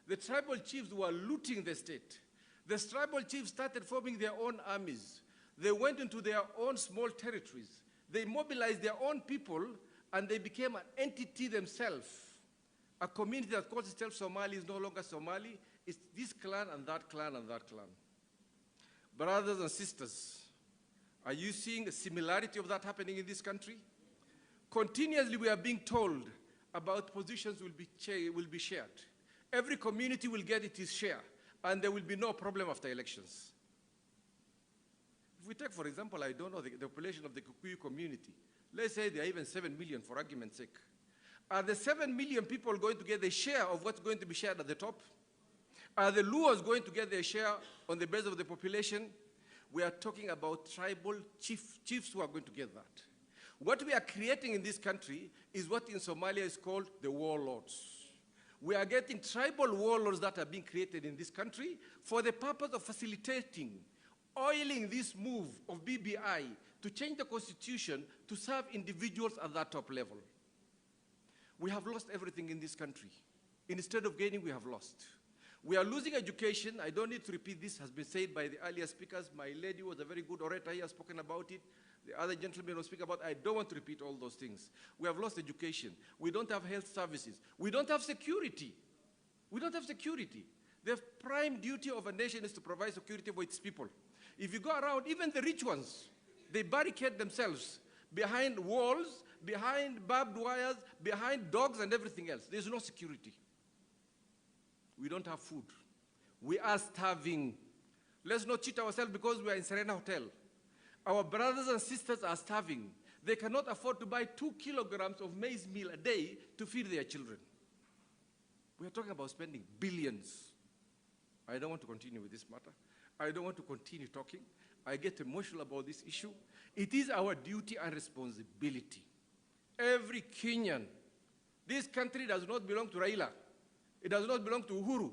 The tribal chiefs were looting the state. The tribal chiefs started forming their own armies. They went into their own small territories. They mobilized their own people, and they became an entity themselves. A community that calls itself Somali is no longer Somali. It's this clan and that clan and that clan. Brothers and sisters, are you seeing a similarity of that happening in this country? Continuously we are being told about positions will be shared. Every community will get its share, and there will be no problem after elections. If we take, for example, I don't know, the population of the Kikuyu community, let's say there are even 7 million for argument's sake. Are the 7 million people going to get the share of what's going to be shared at the top? Are the Luos going to get their share on the base of the population? We are talking about tribal chiefs who are going to get that. What we are creating in this country is what in Somalia is called the warlords. We are getting tribal warlords that are being created in this country for the purpose of facilitating, oiling this move of BBI to change the constitution to serve individuals at that top level. We have lost everything in this country. Instead of gaining, we have lost. We are losing education. I don't need to repeat this, has been said by the earlier speakers. My lady was a very good orator, he has spoken about it. The other gentlemen will speak about it. I don't want to repeat all those things. We have lost education. We don't have health services. We don't have security. We don't have security. The prime duty of a nation is to provide security for its people. If you go around, even the rich ones, they barricade themselves behind walls, behind barbed wires, behind dogs and everything else. There's no security. We don't have food. We are starving. Let's not cheat ourselves because we are in Serena Hotel. Our brothers and sisters are starving. They cannot afford to buy 2 kilograms of maize meal a day to feed their children. We are talking about spending billions. I don't want to continue with this matter. I don't want to continue talking. I get emotional about this issue. It is our duty and responsibility. Every Kenyan, this country does not belong to Raila. It does not belong to Uhuru.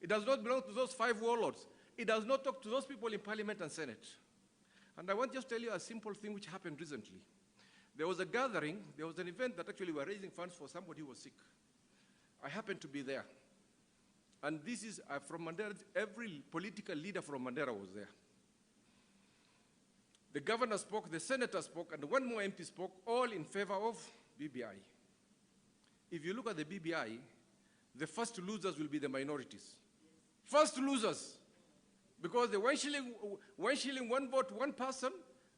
It does not belong to those 5 warlords. It does not talk to those people in Parliament and Senate. And I want just to tell you a simple thing which happened recently. There was a gathering, there was an event that actually were raising funds for somebody who was sick. I happened to be there. And this is from Mandera, every political leader from Mandera was there. The governor spoke, the senator spoke, and one more MP spoke, all in favor of BBI. If you look at the BBI, the first losers will be the minorities. First losers. Because the 1 shilling, 1 vote, 1 person,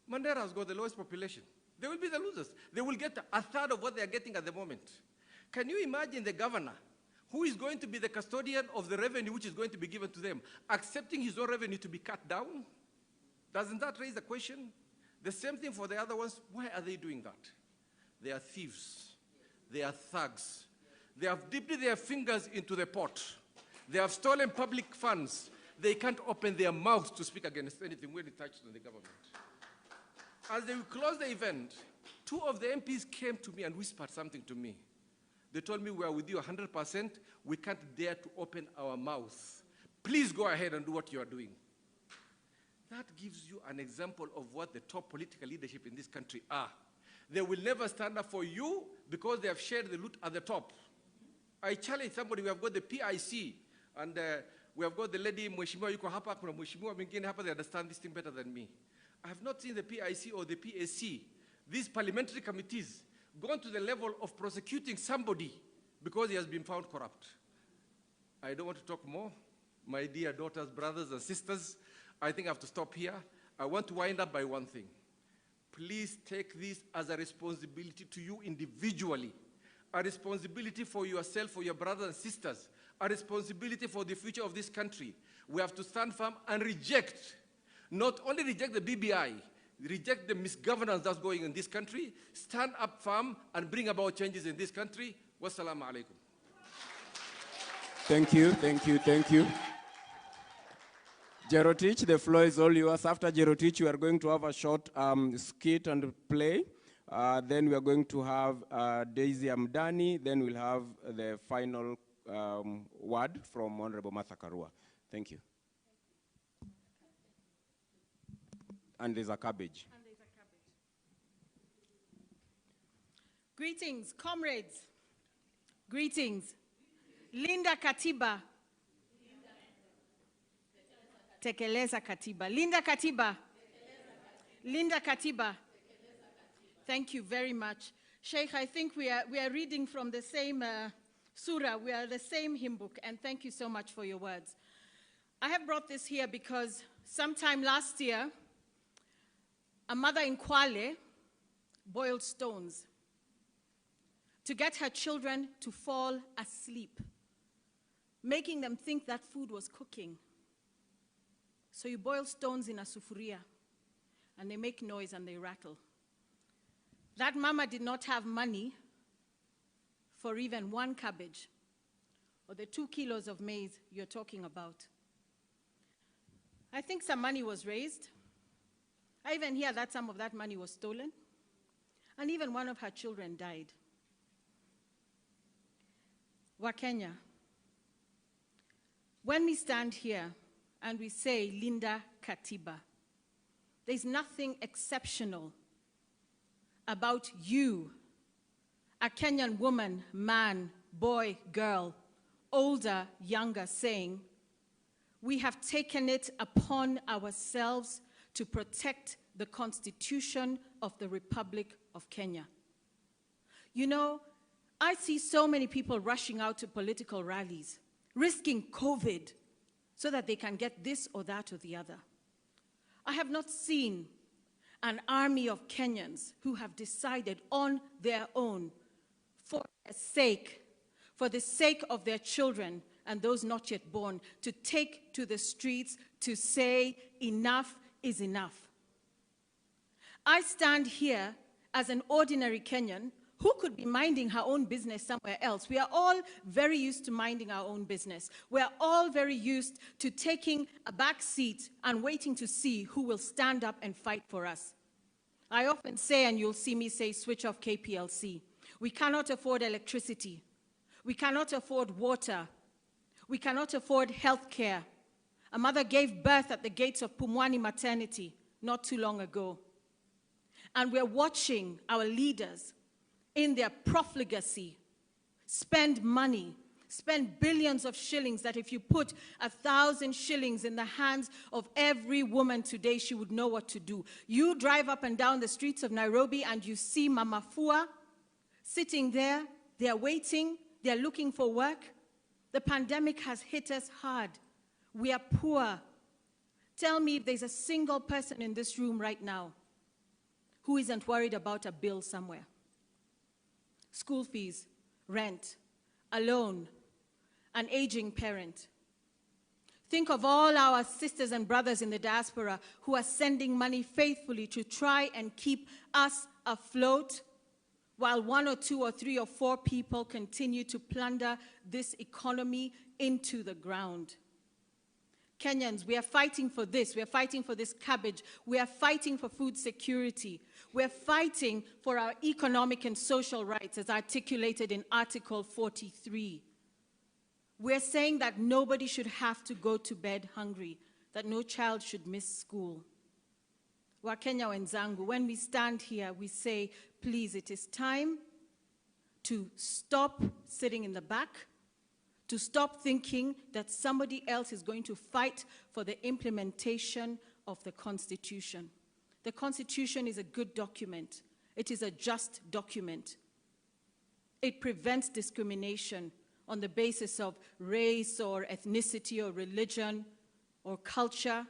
Mandera has got the lowest population. They will be the losers. They will get a third of what they are getting at the moment. Can you imagine the governor, who is going to be the custodian of the revenue which is going to be given to them, accepting his own revenue to be cut down? Doesn't that raise a question? The same thing for the other ones. Why are they doing that? They are thieves. They are thugs. They have dipped their fingers into the pot. They have stolen public funds. They can't open their mouths to speak against anything when it touches on the government. As they closed the event, 2 of the MPs came to me and whispered something to me. They told me, we are with you 100%. We can't dare to open our mouth. Please go ahead and do what you are doing. That gives you an example of what the top political leadership in this country are. They will never stand up for you because they have shared the loot at the top. I challenge somebody. We have got the PIC, and we have got the lady, Mheshimiwa yuko hapa, kuna Mheshimiwa mwingine hapa, they understand this thing better than me. I have not seen the PIC or the PAC, these parliamentary committees, gone to the level of prosecuting somebody because he has been found corrupt. I don't want to talk more. My dear daughters, brothers, and sisters, I think I have to stop here. I want to wind up by one thing. Please take this as a responsibility to you individually, a responsibility for yourself, for your brothers and sisters, a responsibility for the future of this country. We have to stand firm and reject, not only reject the BBI, reject the misgovernance that's going in this country, stand up firm and bring about changes in this country. Wassalamu alaikum. Thank you, thank you, thank you. Jerotich, the floor is all yours. After Jerotich, we are going to have a short skit and play. Then we are going to have Daisy Amdani. Then we'll have the final word from Honorable Martha Karua. Thank you. And there's a cabbage. Greetings, comrades. Greetings. Linda Katiba. Tekeleza Katiba. Linda Katiba. Linda Katiba. Thank you very much. Sheikh, I think we are reading from the same surah. We are the same hymn book, and thank you so much for your words. I have brought this here because sometime last year, a mother in Kwale boiled stones to get her children to fall asleep, making them think that food was cooking. So you boil stones in a sufuria, and they make noise and they rattle. That mama did not have money for even 1 cabbage, or the 2 kilos of maize you're talking about. I think some money was raised. I even hear that some of that money was stolen, and even one of her children died. Wakenya, when we stand here and we say Linda Katiba, there's nothing exceptional about you, a Kenyan woman, man, boy, girl, older, younger, saying, we have taken it upon ourselves to protect the Constitution of the Republic of Kenya. You know, I see so many people rushing out to political rallies, risking COVID so that they can get this or that or the other. I have not seen an army of Kenyans who have decided on their own for the sake of their children and those not yet born, to take to the streets to say enough is enough. I stand here as an ordinary Kenyan who could be minding her own business somewhere else. We are all very used to minding our own business. We are all very used to taking a back seat and waiting to see who will stand up and fight for us. I often say, and you'll see me say, switch off KPLC. We cannot afford electricity. We cannot afford water. We cannot afford health care. A mother gave birth at the gates of Pumwani Maternity not too long ago. And we're watching our leaders in their profligacy spend money, spend billions of shillings that if you put 1,000 shillings in the hands of every woman today, she would know what to do. You drive up and down the streets of Nairobi and you see Mama Fua sitting there, they're waiting, they're looking for work. The pandemic has hit us hard. We are poor. Tell me if there's a single person in this room right now who isn't worried about a bill somewhere. School fees, rent, a loan, an aging parent. Think of all our sisters and brothers in the diaspora who are sending money faithfully to try and keep us afloat while 1 or 2 or 3 or 4 people continue to plunder this economy into the ground. Kenyans, we are fighting for this. We are fighting for this cabbage. We are fighting for food security. We are fighting for our economic and social rights as articulated in Article 43. We are saying that nobody should have to go to bed hungry, that no child should miss school. Wakenya wenzangu, when we stand here, we say, please, it is time to stop sitting in the back, to stop thinking that somebody else is going to fight for the implementation of the Constitution. The Constitution is a good document. It is a just document. It prevents discrimination on the basis of race or ethnicity or religion or culture.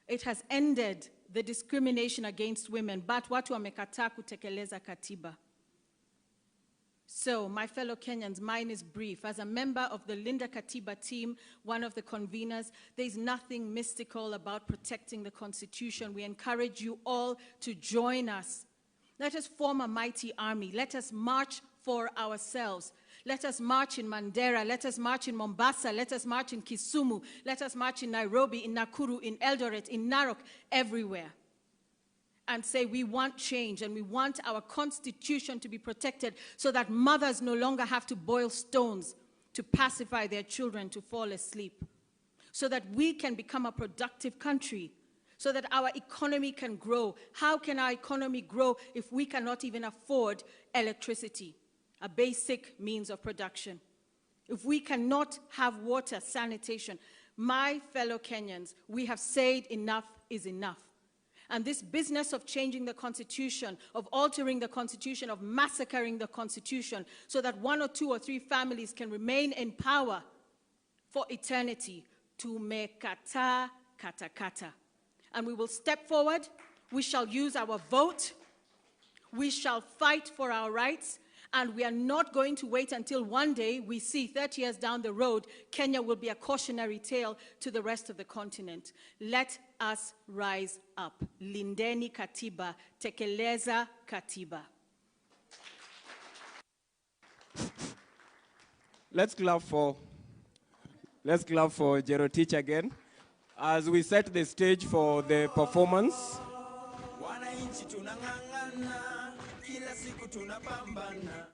It has ended the discrimination against women, but watu wamekataa kutekeleza katiba. So, my fellow Kenyans, mine is brief. As a member of the Linda Katiba team, one of the conveners, there's nothing mystical about protecting the Constitution. We encourage you all to join us. Let us form a mighty army. Let us march for ourselves. Let us march in Mandera. Let us march in Mombasa. Let us march in Kisumu. Let us march in Nairobi, in Nakuru, in Eldoret, in Narok, everywhere. And say we want change and we want our Constitution to be protected so that mothers no longer have to boil stones to pacify their children to fall asleep. So that we can become a productive country. So that our economy can grow. How can our economy grow if we cannot even afford electricity, a basic means of production? If we cannot have water, sanitation. My fellow Kenyans, we have said enough is enough. And this business of changing the Constitution, of altering the Constitution, of massacring the Constitution, so that 1 or 2 or 3 families can remain in power for eternity, tumekata katakata. And we will step forward, we shall use our vote, we shall fight for our rights, and we are not going to wait until one day we see 30 years down the road, Kenya will be a cautionary tale to the rest of the continent. Let us rise up. Lindeni Katiba, tekeleza Katiba. Let's clap for Jerotich again as we set the stage for the performance. Wananchi tunang'ang'ana, kila siku tunapambana.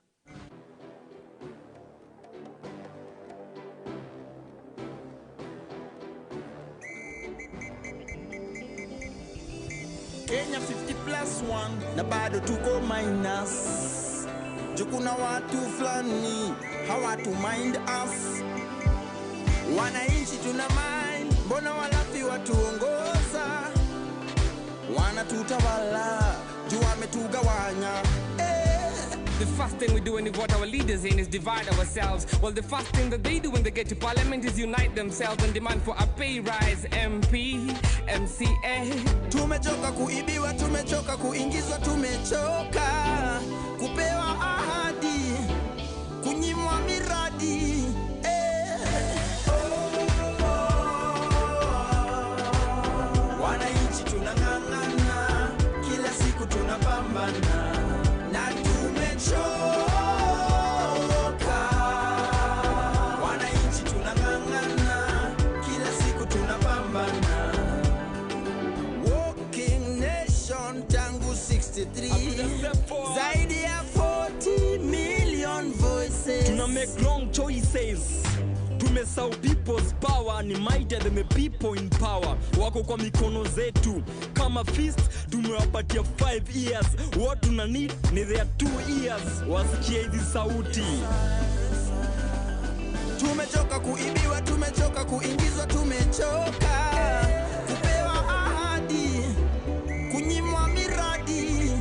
Kenya 50+1 na bado tuko minus. Jukuna watu flani hawatu mind us. Wananchi tuna mind, mbona walafi watuongoza? Wanatutawala, juu wametugawanya. The first thing we do and what our leaders in is divide ourselves. Well, the first thing that they do when they get to parliament is unite themselves and demand for a pay rise. MP, MCA. Tumechoka kuibiwa, tumechoka kuingizwa, tumechoka kupewa ahadi, kunyimwa miradi. Wananchi tunang'ang'ana, kila siku tunapambana. Na tumechoka. Wananchi tunang'ang'ana, kila siku tunapambana. Walking nation tangu 63. Zaidi ya 40 million voices. Tuna make wrong choices. Tumesahau people's power, ni mightier than the people in power. Wako kwa mikono zetu kama fist, tumewapatia 5 years. What tuna need ni their 2 years. Wasikie hizi sauti. Tumechoka kuibiwa, tumechoka kuingizwa, tumechoka kupewa ahadi, kunyimwa miradi.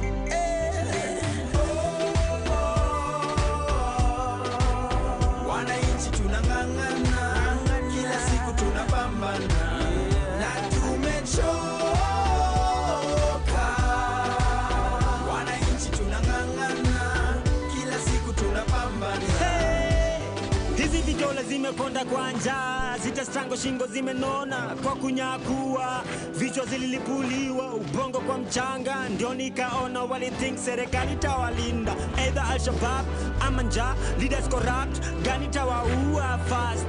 Wananchi tunang'ang'ana, kila siku tunapambana. Na tumechoka. Wananchi tunang'ang'ana, kila siku tunapambana. Hizi vidole zimekonda kwa njaa, zitastango shingo zimenona kwa kunyakua, vichwa zililipuliwa, ubongo kwa mchanga, ndio nikaona walithink serikali tawalinda, either Al-Shabaab ama njaa, leaders corrupt, gani tawaua fast.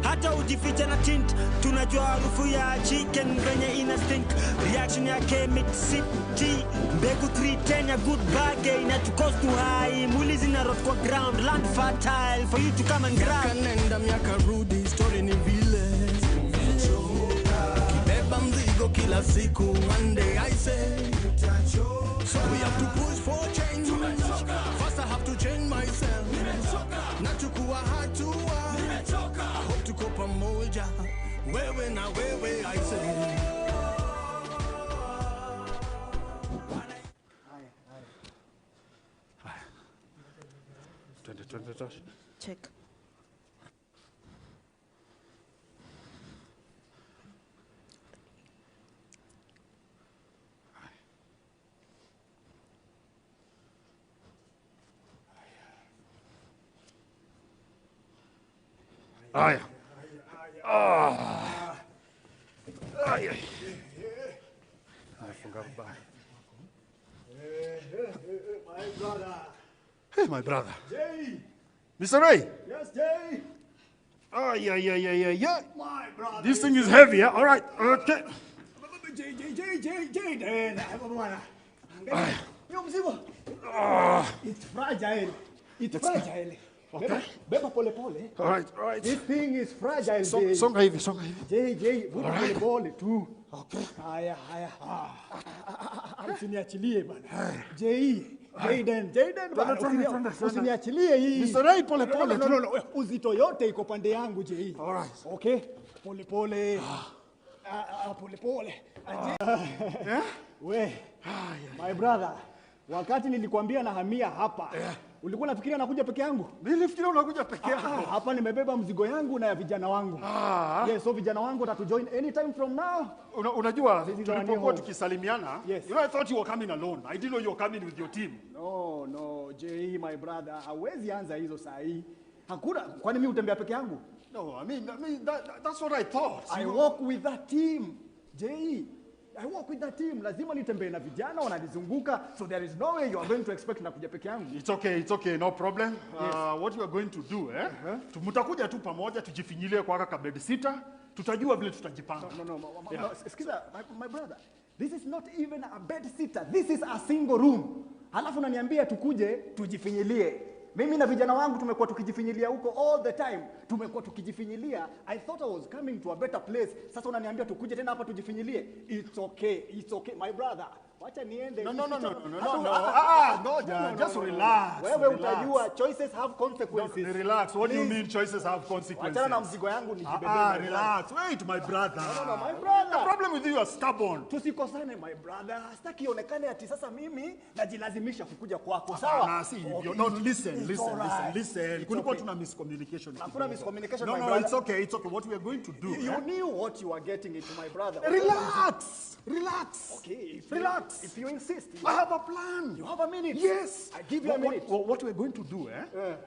Hata ujifiche na tint, tunajua harufu ya chicken venye ina stink, reaction ya Kemit City, mbegu 310 ya good bargain, at cost too high, mwili zina rot kwa ground, land fertile for you to come and grab. Miaka nenda miaka rudi, story ni vile kibeba mzigo kila siku, one day I say so we have to push for change. First I have to change myself, nachukua hatua, I hope to kopa moja, wewe na wewe I say. Check. Haya. Haya. Nafunga vibaya. My brother. Hey, my brother. Jay. Mr. Ray. Yes, Jay. Oh, yeah. My brother. This thing is heavy, yeah? All right. Okay. Jay, then. Yo, mzigo. It's fragile. It's fragile. Okay. Beba pole pole. All right. This thing is fragile, Jay. Songa hivi. Jay, vuta pole pole tu. Okay. Haya. Usiniachilie bana. Jay, bana. Usiniachilie hii. Mr. Ray, pole. No. Uzito yote iko pande yangu, Jay. All right. Okay. Pole. Pole. We, my brother, wakati nilikwambia nahamia hapa, ulikuwa unafikiria nakuja peke yangu? Nilifikiria unakuja peke yako. Hapa nimebeba mzigo yangu na ya vijana wangu. Yes, so vijana wangu watatujoin anytime from now. Unajua, tulipokuwa tukisalimiana, yes. You know, I thought you were coming alone. I didn't know you were coming with your team. No, Jay, my brother, hawezi anza hizo saa hii. Hakuna, kwani mimi utembea peke yangu? No, I mean that's what I thought. I walk with that team, Jay. I walk with that team. Lazima nitembee na vijana wananizunguka, so there is no way you are going to expect na kuja peke yangu. It's okay, no problem. Yes. What you are going to do, mtakuja tu pamoja tujifinyilie kwa kaka bed sitter, tutajua vile tutajipanga. No. Excuse my brother. This is not even a bed sitter. This is a single room. Halafu unaniambia tukuje tujifinyilie. Mimi na vijana wangu tumekuwa tukijifinyilia huko all the time. Tumekuwa tukijifinyilia. I thought I was coming to a better place. Sasa unaniambia tukuje tena hapa tujifinyilie. It's okay, my brother. Wacha niende. No, just relax. Wewe utajua choices have consequences. No, relax. What do you mean choices have consequences? Wacha na mzigo yangu nijibebe. Relax. Wait, my brother. No, my brother. The problem with you, you are stubborn. Tusikosane, my brother. Sitaki ionekane ati sasa mimi najilazimisha kukuja kwako. Sawa? Okay. No, listen. Kulikuwa tuna miscommunication. Hakuna miscommunication, my brother. It's okay. What we are going to do. You knew what you were getting into, my brother. Relax. Okay. Relax. If you insist. I have a plan. You have a minute? Yes. I give you a minute. What we're going to do,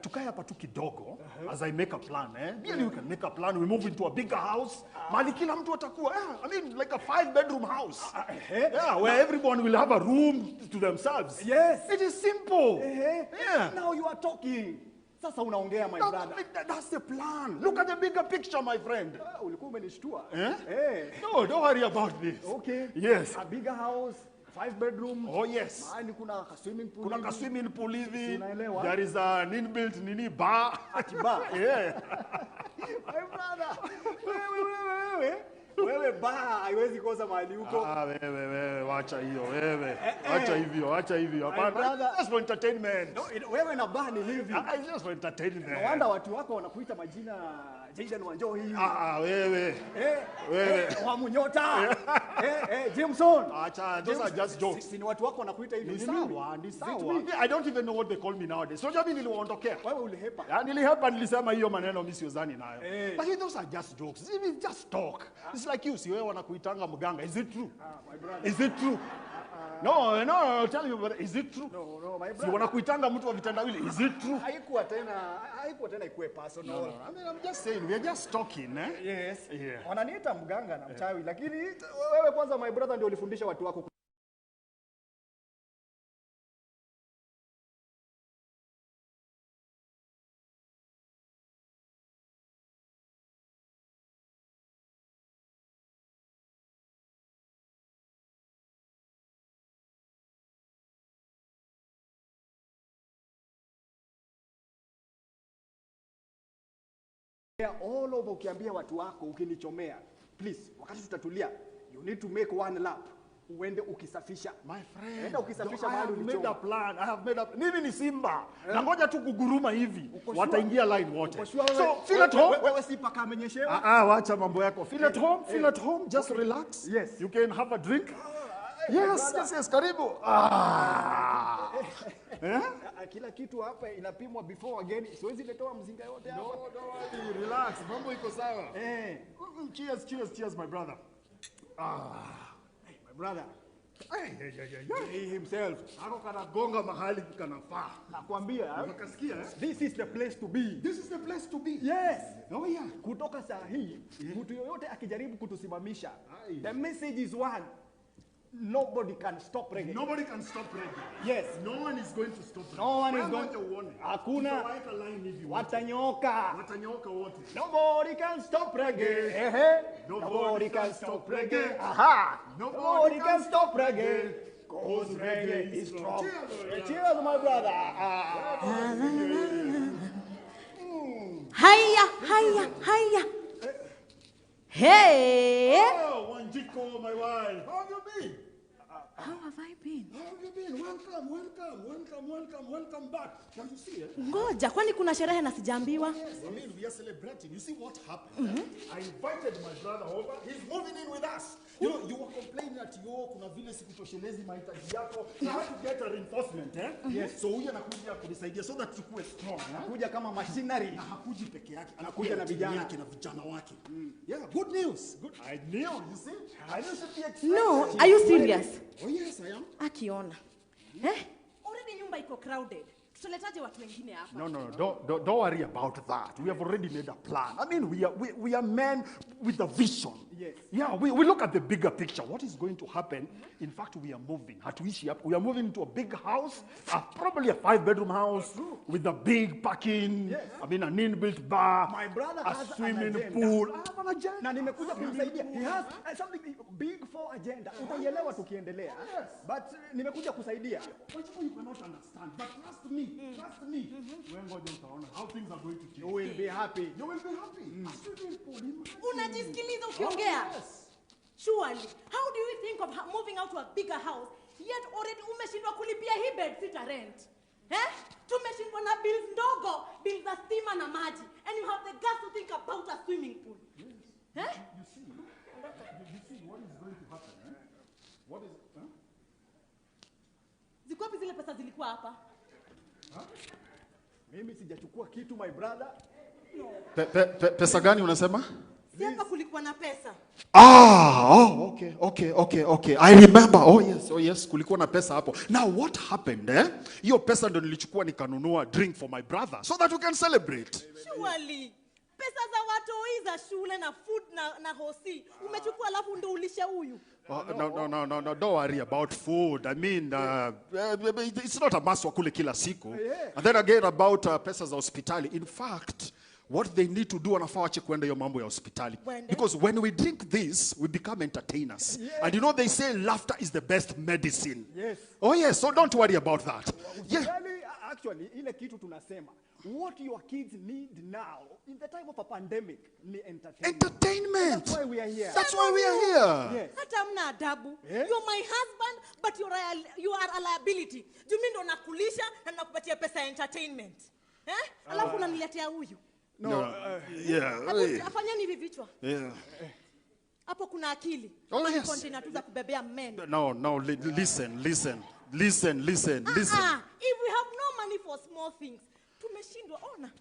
tukae hapa tu kidogo, as I make a plan, Really, we can make a plan. We move into a bigger house. Mali kila mtu atakuwa, I mean, like a 5-bedroom house. Where everyone will have a room to themselves. Yes. It is simple. Now you are talking. Sasa unaongea, my brother. That's the plan. Look at the bigger picture, my friend. Ulikuwa umenishtua. No, don't worry about this. Okay. Yes. A bigger house, 5 bedroom. Oh, yes. Mahali kuna swimming pool. Kuna swimming pool hivi. Unaelewa? There is an inbuilt bar. Bar. Yeah. My brother. Wewe bar haiwezi kosa mahali huko. Wewe wacha hiyo wewe. Acha hivyo. Hapana. Just for entertainment. No, wewe na bar ni hivi. It's just for entertainment. No wonder watu wako wanakuita majina Jaden Wanjoi. Wewe. Wamunyota. Jameson. Acha, those are just jokes. Si ni watu wako wanakuita hivi. Ni sawa. I don't even know what they call me nowadays. So mimi niliwaondokea. Wewe ulihepa. Nilihepa, nilisema hiyo maneno mimi siwezani nayo. But those are just jokes. Just talk. It's like you, si wewe wanakuitanga mganga. Is it true? My brother. Is it true? No, I'll tell you, but is it true? No, my Si brother. wanakuitanga mtu wa vitendawili, is it true? Haikuwa tena ikuwe personal. No. I mean, I'm just saying, we are just talking, eh? Yes. Yeah. Wananiita mganga na mchawi, lakini wewe kwanza my brother ndio ulifundisha watu wako. All over ukiambia watu wako ukinichomea, please, wakati tutatulia, you need to make one lap. Uende ukisafisha. My friend, enda ukisafisha I mahali have made ulichoma. a plan. I have made a Mimi ni Simba. Na ngoja tu kuguruma hivi. Wataingia line wote. So, feel at home. Wewe si paka amenyeshewa. Wacha mambo yako. Feel at home. Feel at home. Just relax. Yes. You can have a drink. Yes, karibu. Kila kitu hapa inapimwa before wageni. Siwezi letoa mzinga yote hapa. No, relax. Mambo iko sawa. Cheers, my brother. Hey, my brother. He himself. Ako kanagonga mahali kanafaa. Nakwambia, Unakasikia, eh? this is the place to be. This is the place to be. Yes. Oh yeah. Kutoka saa hii, mtu yoyote akijaribu kutusimamisha, the message is one. Nobody can stop reggae. Nobody can stop reggae. Yes. No one is going to stop reggae. No one is going to warn. Hakuna. Watanyoka. Watanyoka wote. Nobody can stop reggae. Nobody can stop reggae. Aha. Nobody can stop reggae. Cause reggae is strong. Cheers, my brother. Hiya. Hey. Oh, Wanjiko, my wife. How have you been? How have I been? How have you been? Welcome back. Can you see it? Ngoja, kwani kuna sherehe na sijaambiwa? Yes, I mean, we are celebrating. You see what happened? I invited my brother over. He's moving in with us. You know, you were complaining that kuna vile sikutoshelezi mahitaji yako. You have to get a reinforcement, eh? Yes. So huyu anakuja kunisaidia so that tukue strong. Anakuja kama machinery. Na hakuji peke yake. Anakuja na vijana yake na vijana wake. Yeah, good news. Good. I knew, you see? I knew she'd be excited. No, are you serious? Oh yes, I am. Akiona. Already nyumba iko crowded. Tutoletaje watu wengine hapa? No, don't worry about that. We have already made a plan. I mean, we are men with a vision. Yes. Yeah, we look at the bigger picture. What is going to happen? In fact, we are moving. Hatuishi up. We are moving into a big house, probably a 5-bedroom house with a big parking. Yes. I mean, an inbuilt bar. My brother a has swimming an agenda. pool. I have an agenda. Na nimekuja kumsaidia. He has something big for agenda. Utaielewa tukiendelea. Yes. But nimekuja kusaidia. Which you cannot understand. But trust me. How things are going to change. You will be happy. You will be happy. Unajisikiliza ukiongea? Yes. Surely, how do you think of moving out to a bigger house yet already umeshindwa kulipia hii bed sita rent? Tumeshindwa na bills ndogo, bills za stima na maji, and you have the guts to think about a swimming pool. Yes. You see what is going to happen, eh? What is Ziko wapi zile pesa zilikuwa hapa? Mimi sijachukua kitu, my brother. Pesa gani unasema? Si hapa kulikuwa na pesa. Okay. I remember. Oh yes, kulikuwa na pesa hapo. Now what happened, eh? Hiyo pesa ndo nilichukua nikanunua drink for my brother so that we can celebrate. Surely. Pesa za watoi za shule na food na hosi. Umechukua alafu ndo ulishe huyu. No, don't worry about food. I mean, it's not a must wakule kila siku. And then again about pesa za hospitali. In fact, what they need to do wanafaa wache kuenda hiyo mambo ya hospitali. Because when we drink this, we become entertainers. Yes. And you know they say laughter is the best medicine. Yes. Oh yes, so don't worry about that. Yeah. Actually, ile kitu tunasema, what your kids need now in the time of a pandemic ni entertainment. That's why we are here. That's why we are here. Yes. Hata mna adabu. You're my husband, but you are a liability. Mimi ndo nakulisha na nakupatia pesa ya entertainment. Alafu unaniletea huyu. Yeah. Afanyeni hivi vichwa. Yeah. Hapo kuna akili. Oh yes. Container tu za kubebea men. No, listen. If we have no money for small things, tumeshindwa. Ona,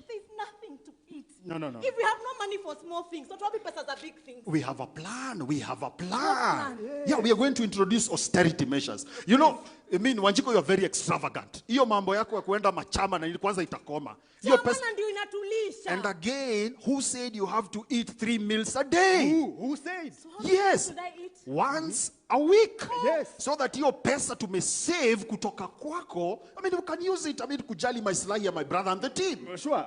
there's nothing to eat. No. If we have no money for small things, not all people are big things. We have a plan. We have a plan. What plan? Yeah, we are going to introduce austerity measures. You know, I mean, Wanjiko, you're very extravagant. Iyo mambo yako ya kuenda machama na kwanza itakoma. Chama ndio inatulisha. And again, who said you have to eat 3 meals a day? Who said? So how Yes. should I eat? Once a week. Yes. So that your pesa tumesave kutoka kwako. I mean, you can use it. I mean, kujali maslahi ya my brother and the team. Sure.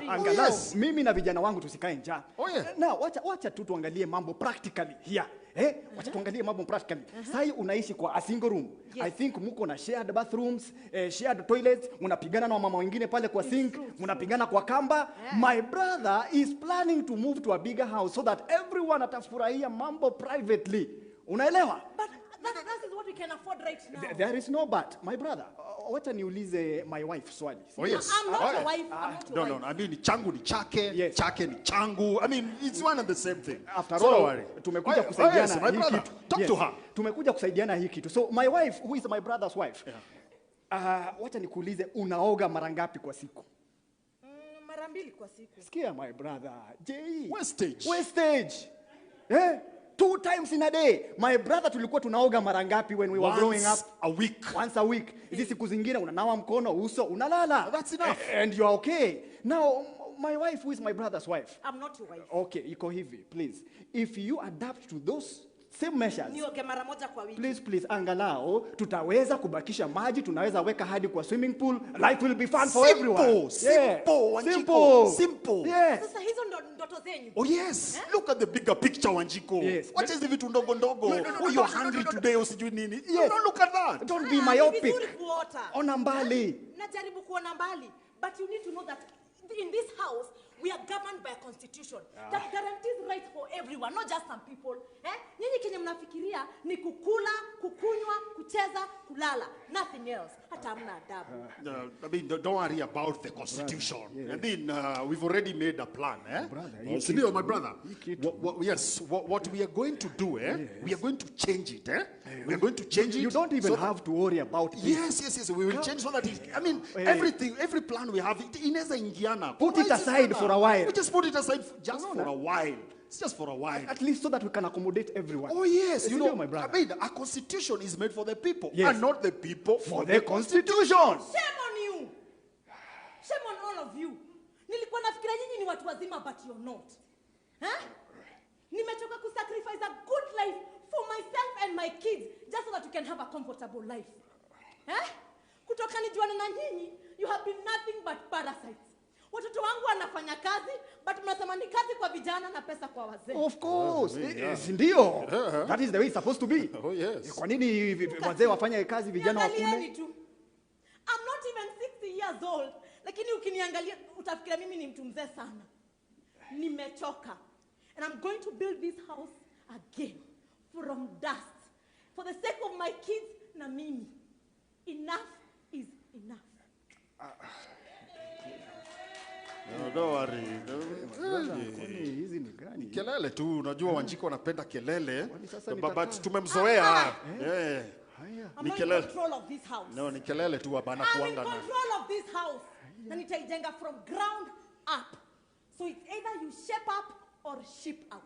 Angalau yes. mimi na vijana wangu tusikae njaa. Oh, yeah. Na wacha tu tuangalie mambo practically here. Wacha tuangalie mambo practically. Sai unaishi kwa a single room. Yes. I think muko na shared bathrooms, shared toilets, mnapigana na mama wengine pale kwa sink, mnapigana kwa kamba. Yeah. My brother is planning to move to a bigger house so that everyone atafurahia mambo privately. Unaelewa? But that is what we can afford right now. There is no but. My brother, wacha niulize my wife swali. Oh, yes. I'm not your wife. I'm not your No. wife. I mean, changu ni chake, Yes. chake ni changu. I mean, it's one and the same thing. After So don't all, worry. tumekuja Yes, kusaidiana my hii brother. kitu. Talk to her. Tumekuja kusaidiana hii kitu. So my wife, who is my brother's wife, wacha nikuulize, unaoga mara ngapi kwa siku? Mara mbili kwa siku. Sikia my brother, J. Wastage. 2 times in a day. My brother tulikuwa tunaoga mara ngapi when we were growing up? A week. Once a week. Hizi siku zingine unanawa mkono, uso, unalala. That's enough. And you're okay. Now, my wife, who is my brother's wife? I'm not your wife. Okay, iko hivi, please. If you adapt to those same measures, Nioge mara moja kwa wiki. please, angalau tutaweza kubakisha maji, tunaweza weka hadi kwa swimming pool. Life will be fun for everyone. Simple. Yes. Sasa hizo ndoto zenyu. Oh yes, look at the bigger picture, Wanjiko. Yes. What is vitu ndogo ndogo? Oh, you're hungry today, usijui nini. Yes. Don't look at that. Don't be Ni myopic. vizuri kuota. Ona mbali. Najaribu kuona mbali. But you need to know that in this house, we are governed by a constitution that guarantees rights for everyone, not just some people. Nyinyi kenye mnafikiria ni kukula, kukunywa, kucheza, kulala. Nothing else. Hata hamna adabu. I mean, don't worry about the constitution. I mean, we've already made a plan, Sindio, my brother. What we are going to do, we are going to change it, We are going to change it. You don't even have to worry about it. Yes. We will change so that every plan we have, inaweza ingiana. Put it aside for a while. We just put it aside for a while. It's just for a while. At least so that we can accommodate everyone. Oh yes, you know, my brother. I mean, a constitution is made for the people, Yes. and not the people For the constitution. Shame on you. Shame on all of you. Nilikuwa nafikiria nyinyi ni watu wazima, but you're not. Nimechoka kusacrifice a good life for myself and my kids just so that you can have a comfortable life. Kutoka nijuana na nyinyi, you have been nothing but parasites. Watoto wangu wanafanya kazi, but mnasema ni kazi kwa vijana na pesa kwa wazee. Of course. Ndio. That is the way it's supposed to be. Oh yes. Kwa nini wazee wafanye kazi vijana Niangalieni wakule? tu. I'm not even 60 years old, lakini ukiniangalia utafikiria mimi ni mtu mzee sana. Nimechoka. And I'm going to build this house again from dust for the sake of my kids na mimi. Enough is enough. No, don't worry. Hizi ni gani? Kelele tu, unajua Wanjiko anapenda kelele. sasa But tumemzoea. I'm in control of this house. No, ni kelele tu bana I'm in kuanga na. control of this house. Na nitaijenga from ground up. So it's either you shape up or ship out.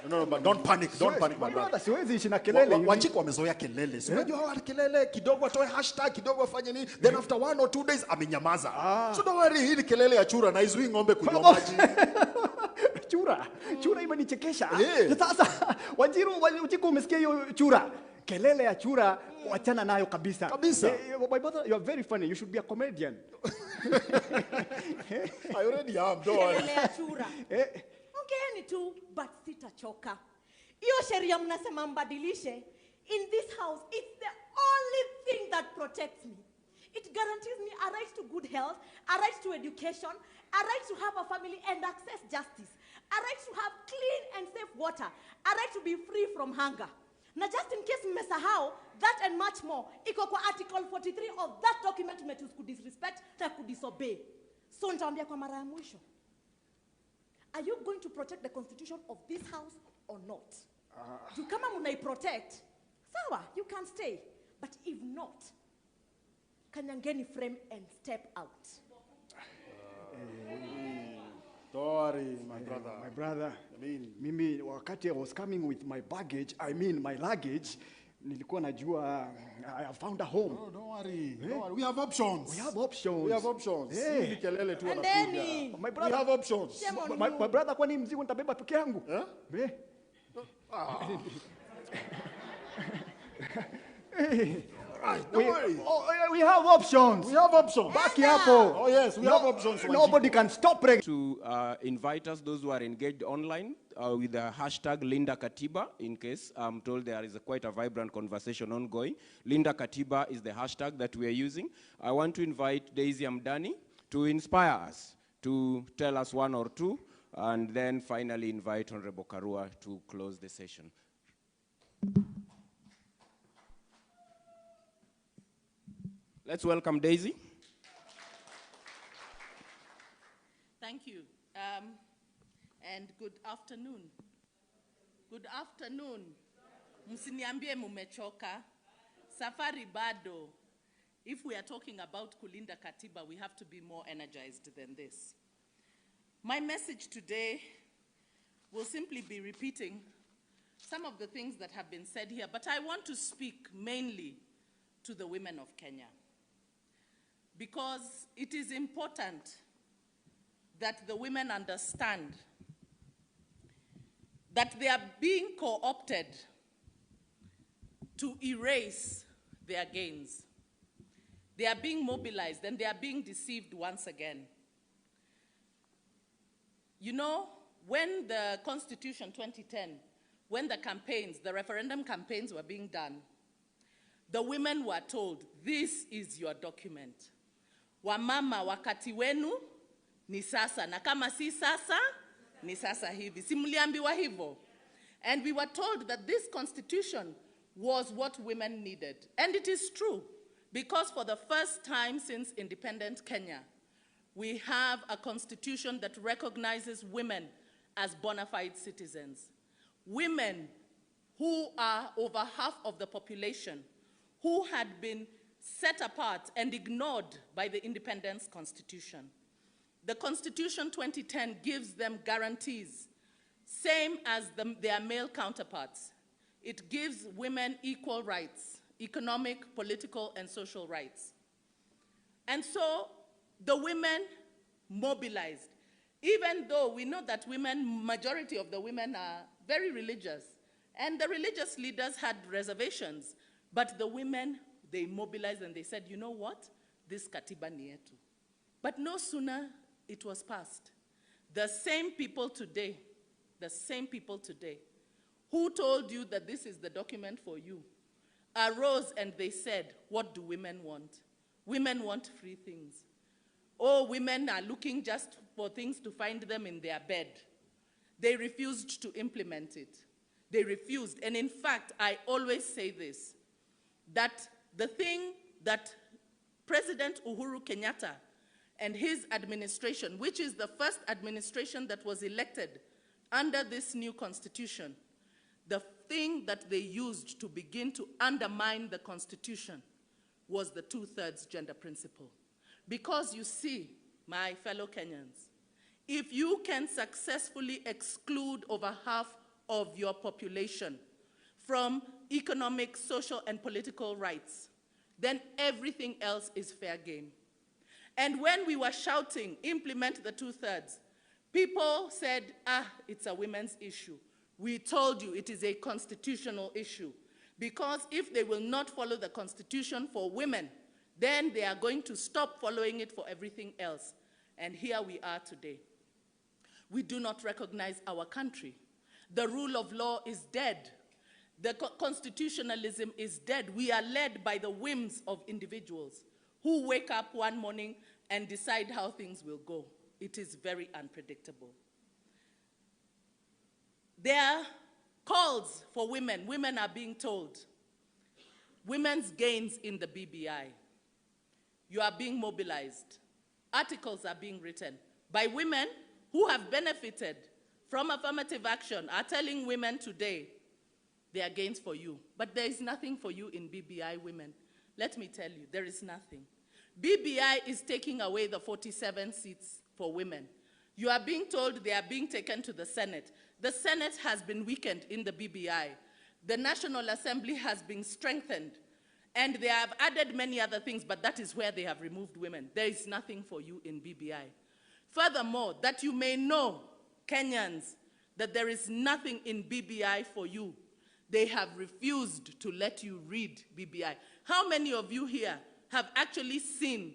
No, but don't panic, my brother. Siwezi ishi na kelele. Wanjiko wamezoea kelele. Si unajua hawa kelele kidogo atoe hashtag kidogo afanye nini, then after 1 or 2 days amenyamaza. So don't worry, hii ni kelele ya chura na izui ng'ombe kunywa maji. Chura imenichekesha. Sasa Wanjiko umesikia hiyo chura? Kelele ya chura wachana nayo kabisa. My brother, you are very funny. You should be a comedian. I already am, don't worry. Kelele ya chura. Ongeeni tu, but sitachoka. Hiyo sheria mnasema mbadilishe, in this house, it's the only thing that protects me. It guarantees me a right to good health, a right to education, a right to have a family and access justice, a right to have clean and safe water, a right to be free from hunger. Now, just in case mmesahau, that and much more, iko kwa article 43 of that document mmechoose kudisrespect na kudisobey. So nitaambia kwa mara ya mwisho. Are you going to protect the constitution of this house or not? Kama munai protect, sawa, you can stay. But if not, kanyangeni frame and step out. Don't worry, my brother. My brother, mimi wakati I was coming with my baggage, my luggage, nilikuwa najua I found a home. No, don't worry. Don't worry. We have options. We have options. We have options. Hey. Kelele tu And wanapiga. then My brother, We have options. my brother, kwani mzigo nitabeba peke yangu? Eh? Right, don't worry. We have options. We have options. Baki hapo. Oh yes, we have options. Nobody can stop To invite us, those who are engaged online, with the hashtag Linda Katiba, in case I'm told there is quite a vibrant conversation ongoing. Linda Katiba is the hashtag that we are using. I want to invite Daisy Amdani to inspire us, to tell us one or two, and then finally invite Honorable Karua to close the session. Let's welcome Daisy. Thank you. And good afternoon. Good afternoon. Msiniambie mumechoka. Safari bado. If we are talking about kulinda katiba, we have to be more energized than this. My message today will simply be repeating some of the things that have been said here, but I want to speak mainly to the women of Kenya, because it is important that the women understand that they are being co-opted to erase their gains. They are being mobilized and they are being deceived once again. You know, when the Constitution 2010, when the referendum campaigns were being done, the women were told, this is your document. Wamama wakati wenu ni sasa, na kama si sasa, ni sasa hivi. Simuliambiwa hivo. And we were told that this constitution was what women needed. And it is true, because for the first time since independent Kenya, we have a constitution that recognizes women as bona fide citizens. Women who are over half of the population, who had been set apart and ignored by the Independence Constitution. The Constitution 2010 gives them guarantees, same as their male counterparts. It gives women equal rights, economic, political, and social rights. And so the women mobilized, even though we know that majority of the women are very religious, and the religious leaders had reservations, but the women, they mobilized and they said, you know what, this katiba ni yetu. But no sooner it was passed, the same people today who told you that this is the document for you, arose and they said, what do women want? Women want free things. Oh, women are looking just for things to find them in their bed. They refused to implement it. They refused. And in fact, I always say this, that the thing that President Uhuru Kenyatta and his administration, which is the first administration that was elected under this new constitution, the thing that they used to begin to undermine the constitution was the 2/3 gender principle. Because you see, my fellow Kenyans, if you can successfully exclude over half of your population from economic, social, and political rights, then everything else is fair game. And when we were shouting, implement the 2/3, people said, it's a women's issue. We told you it is a constitutional issue, because if they will not follow the constitution for women, then they are going to stop following it for everything else. And here we are today. We do not recognize our country. The rule of law is dead. The constitutionalism is dead. We are led by the whims of individuals who wake up one morning and decide how things will go. It is very unpredictable. There are calls for women. Women are being told, women's gains in the BBI. You are being mobilized. Articles are being written by women who have benefited from affirmative action, are telling women today, there are gains for you. But there is nothing for you in BBI, women. Let me tell you, there is nothing. BBI is taking away the 47 seats for women. You are being told they are being taken to the Senate. The Senate has been weakened in the BBI. The National Assembly has been strengthened. And they have added many other things, but that is where they have removed women. There is nothing for you in BBI. Furthermore, that you may know, Kenyans, that there is nothing in BBI for you. They have refused to let you read BBI. How many of you here have actually seen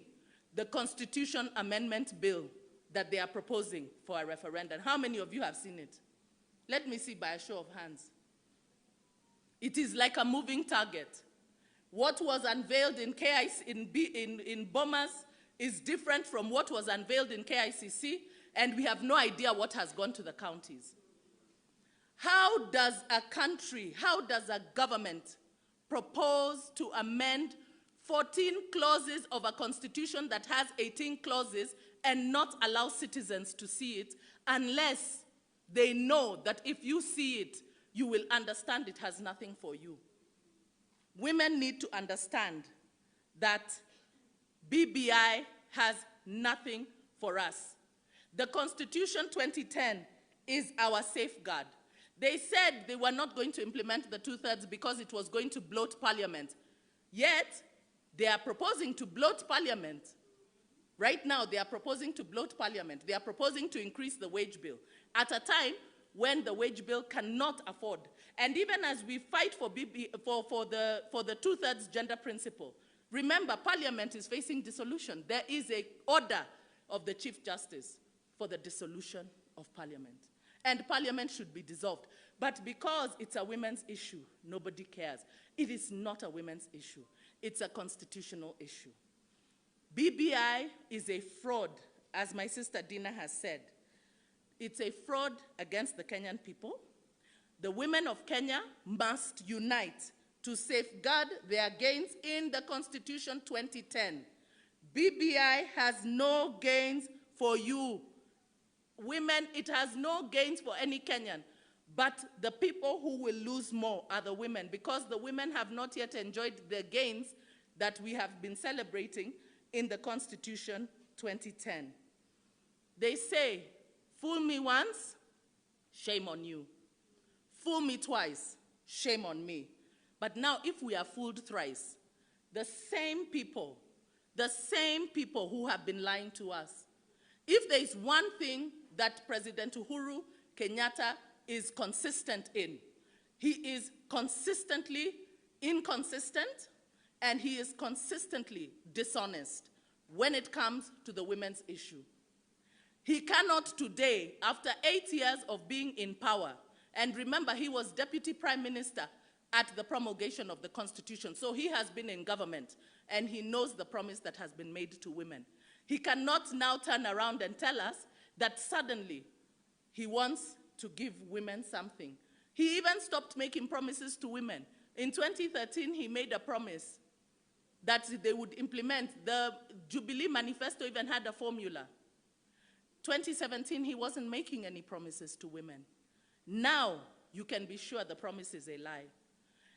the Constitution Amendment Bill that they are proposing for a referendum? How many of you have seen it? Let me see by a show of hands. It is like a moving target. What was unveiled in in Bomas is different from what was unveiled in KICC, and we have no idea what has gone to the counties. How does a country, how does a government propose to amend 14 clauses of a constitution that has 18 clauses and not allow citizens to see it unless they know that if you see it, you will understand it has nothing for you? Women need to understand that BBI has nothing for us. The Constitution 2010 is our safeguard. They said they were not going to implement the 2/3 because it was going to bloat Parliament. Yet, they are proposing to bloat Parliament. Right now, they are proposing to bloat Parliament. They are proposing to increase the wage bill at a time when the wage bill cannot afford. And even as we fight for the 2/3 gender principle, remember, Parliament is facing dissolution. There is an order of the Chief Justice for the dissolution of Parliament. And Parliament should be dissolved. But because it's a women's issue, nobody cares. It is not a women's issue. It's a constitutional issue. BBI is a fraud, as my sister Dina has said. It's a fraud against the Kenyan people. The women of Kenya must unite to safeguard their gains in the Constitution 2010. BBI has no gains for you. Women, it has no gains for any Kenyan. But the people who will lose more are the women, because the women have not yet enjoyed the gains that we have been celebrating in the Constitution 2010. They say, fool me once, shame on you. Fool me twice, shame on me. But now if we are fooled thrice, the same people who have been lying to us, if there is one thing that President Uhuru Kenyatta is consistent in, he is consistently inconsistent and he is consistently dishonest when it comes to the women's issue. He cannot today, after 8 years of being in power, and remember he was Deputy Prime Minister at the promulgation of the Constitution, so he has been in government and he knows the promise that has been made to women. He cannot now turn around and tell us that suddenly he wants to give women something. He even stopped making promises to women. In 2013, he made a promise that they would implement. The Jubilee Manifesto even had a formula. 2017, he wasn't making any promises to women. Now, you can be sure the promise is a lie.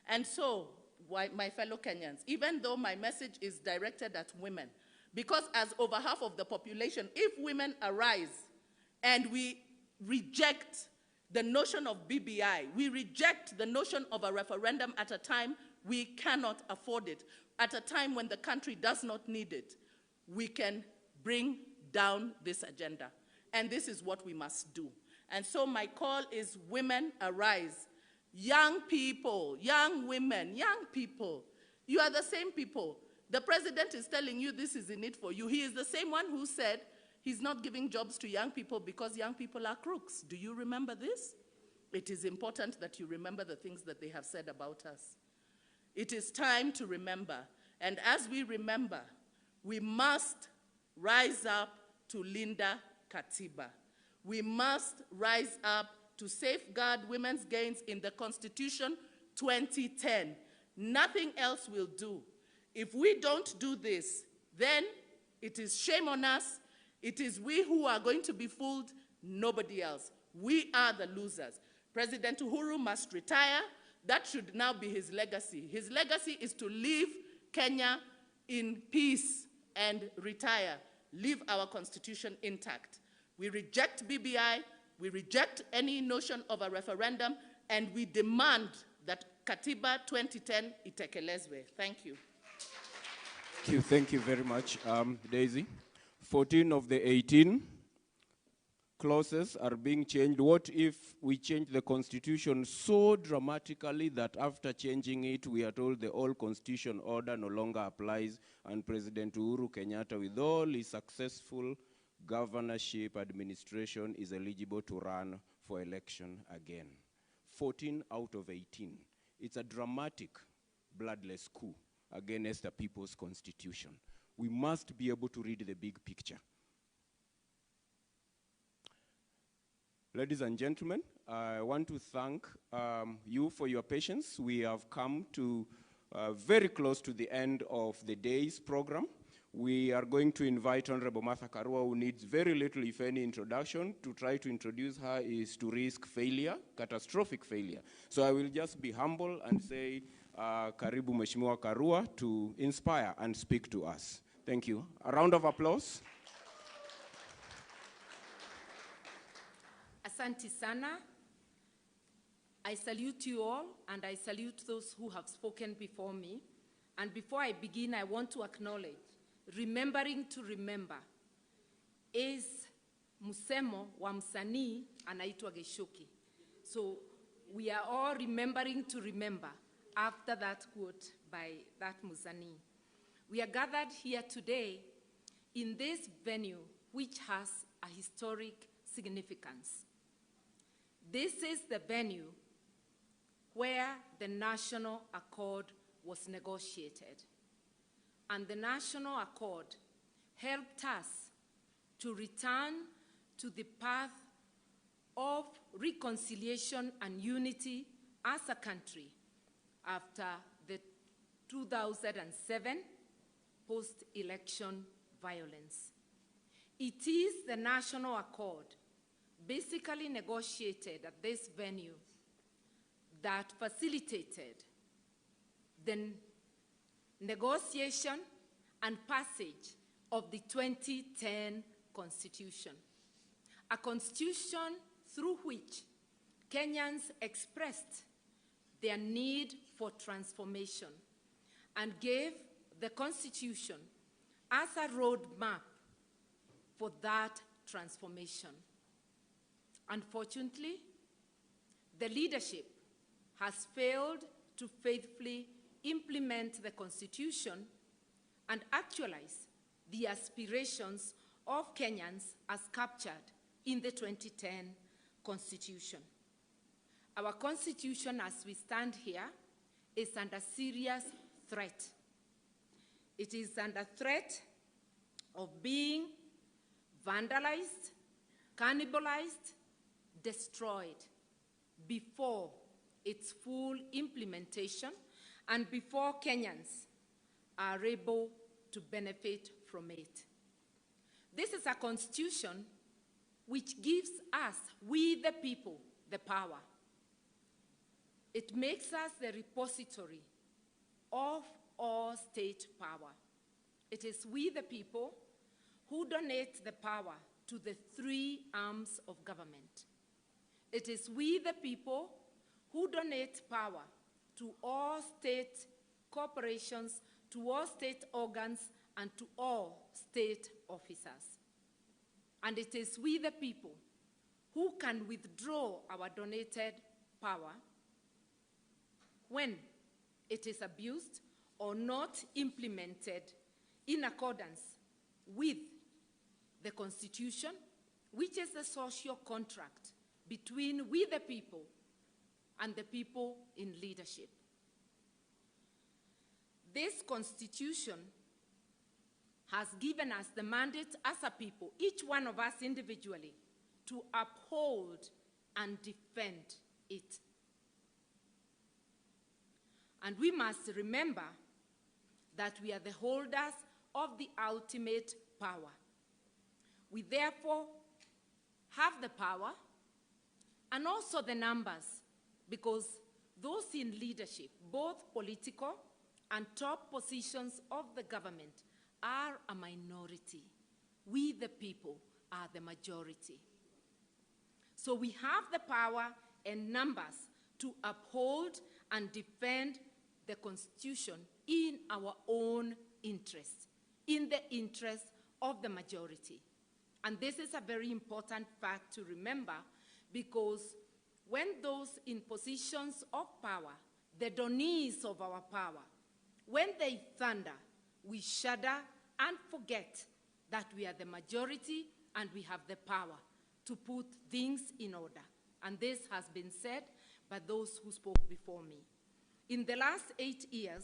And so, my fellow Kenyans, even though my message is directed at women, because as over half of the population, if women arise and we reject the notion of BBI, we reject the notion of a referendum at a time we cannot afford it, at a time when the country does not need it, we can bring down this agenda. And this is what we must do. And so my call is, women, arise. Young people, young women, young people, you are the same people. The president is telling you this is in it for you. He is the same one who said he's not giving jobs to young people because young people are crooks. Do you remember this? It is important that you remember the things that they have said about us. It is time to remember. And as we remember, we must rise up to Linda Katiba. We must rise up to safeguard women's gains in the Constitution 2010. Nothing else will do. If we don't do this, then it is shame on us. It is we who are going to be fooled, nobody else. We are the losers. President Uhuru must retire. That should now be his legacy. His legacy is to leave Kenya in peace and retire. Leave our constitution intact. We reject BBI, we reject any notion of a referendum, and we demand that Katiba 2010 itekelezwe. Thank you. Thank you very much, Daisy. 14 of the 18 clauses are being changed. What if we change the constitution so dramatically that after changing it, we are told the old constitution order no longer applies and President Uhuru Kenyatta, with all his successful governorship administration, is eligible to run for election again? 14 out of 18. It's a dramatic, bloodless coup against the people's constitution. We must be able to read the big picture. Ladies and gentlemen, I want to thank you for your patience. We have come to very close to the end of the day's program. We are going to invite Honorable Martha Karua, who needs very little, if any, introduction. To try to introduce her is to risk failure, catastrophic failure. So I will just be humble and say, Karibu Mheshimiwa Karua to inspire and speak to us. Thank you. A round of applause. Asante sana. I salute you all, and I salute those who have spoken before me. And before I begin, I want to acknowledge, remembering to remember is musemo wa msanii anaitwa Geshoki. So we are all remembering to remember after that quote by that msanii. We are gathered here today in this venue, which has a historic significance. This is the venue where the National Accord was negotiated. And the National Accord helped us to return to the path of reconciliation and unity as a country after the 2007 post-election violence. It is the National Accord, basically negotiated at this venue, that facilitated the negotiation and passage of the 2010 Constitution, a constitution through which Kenyans expressed their need for transformation and gave the Constitution as a roadmap for that transformation. Unfortunately, the leadership has failed to faithfully implement the Constitution and actualize the aspirations of Kenyans as captured in the 2010 Constitution. Our Constitution, as we stand here, is under serious threat. It is under threat of being vandalized, cannibalized, destroyed before its full implementation and before Kenyans are able to benefit from it. This is a constitution which gives us, we the people, the power. It makes us the repository of all state power. It is we the people who donate the power to the three arms of government. It is we the people who donate power to all state corporations, to all state organs, and to all state officers. And it is we the people who can withdraw our donated power when it is abused or not implemented in accordance with the Constitution, which is the social contract between we the people and the people in leadership. This Constitution has given us the mandate as a people, each one of us individually, to uphold and defend it. And we must remember that we are the holders of the ultimate power. We therefore have the power and also the numbers, because those in leadership, both political and top positions of the government, are a minority. We the people are the majority. So we have the power and numbers to uphold and defend the Constitution in our own interest, in the interest of the majority. And this is a very important fact to remember, because when those in positions of power, the donnees of our power, when they thunder, we shudder and forget that we are the majority and we have the power to put things in order. And this has been said by those who spoke before me. In the last 8 years,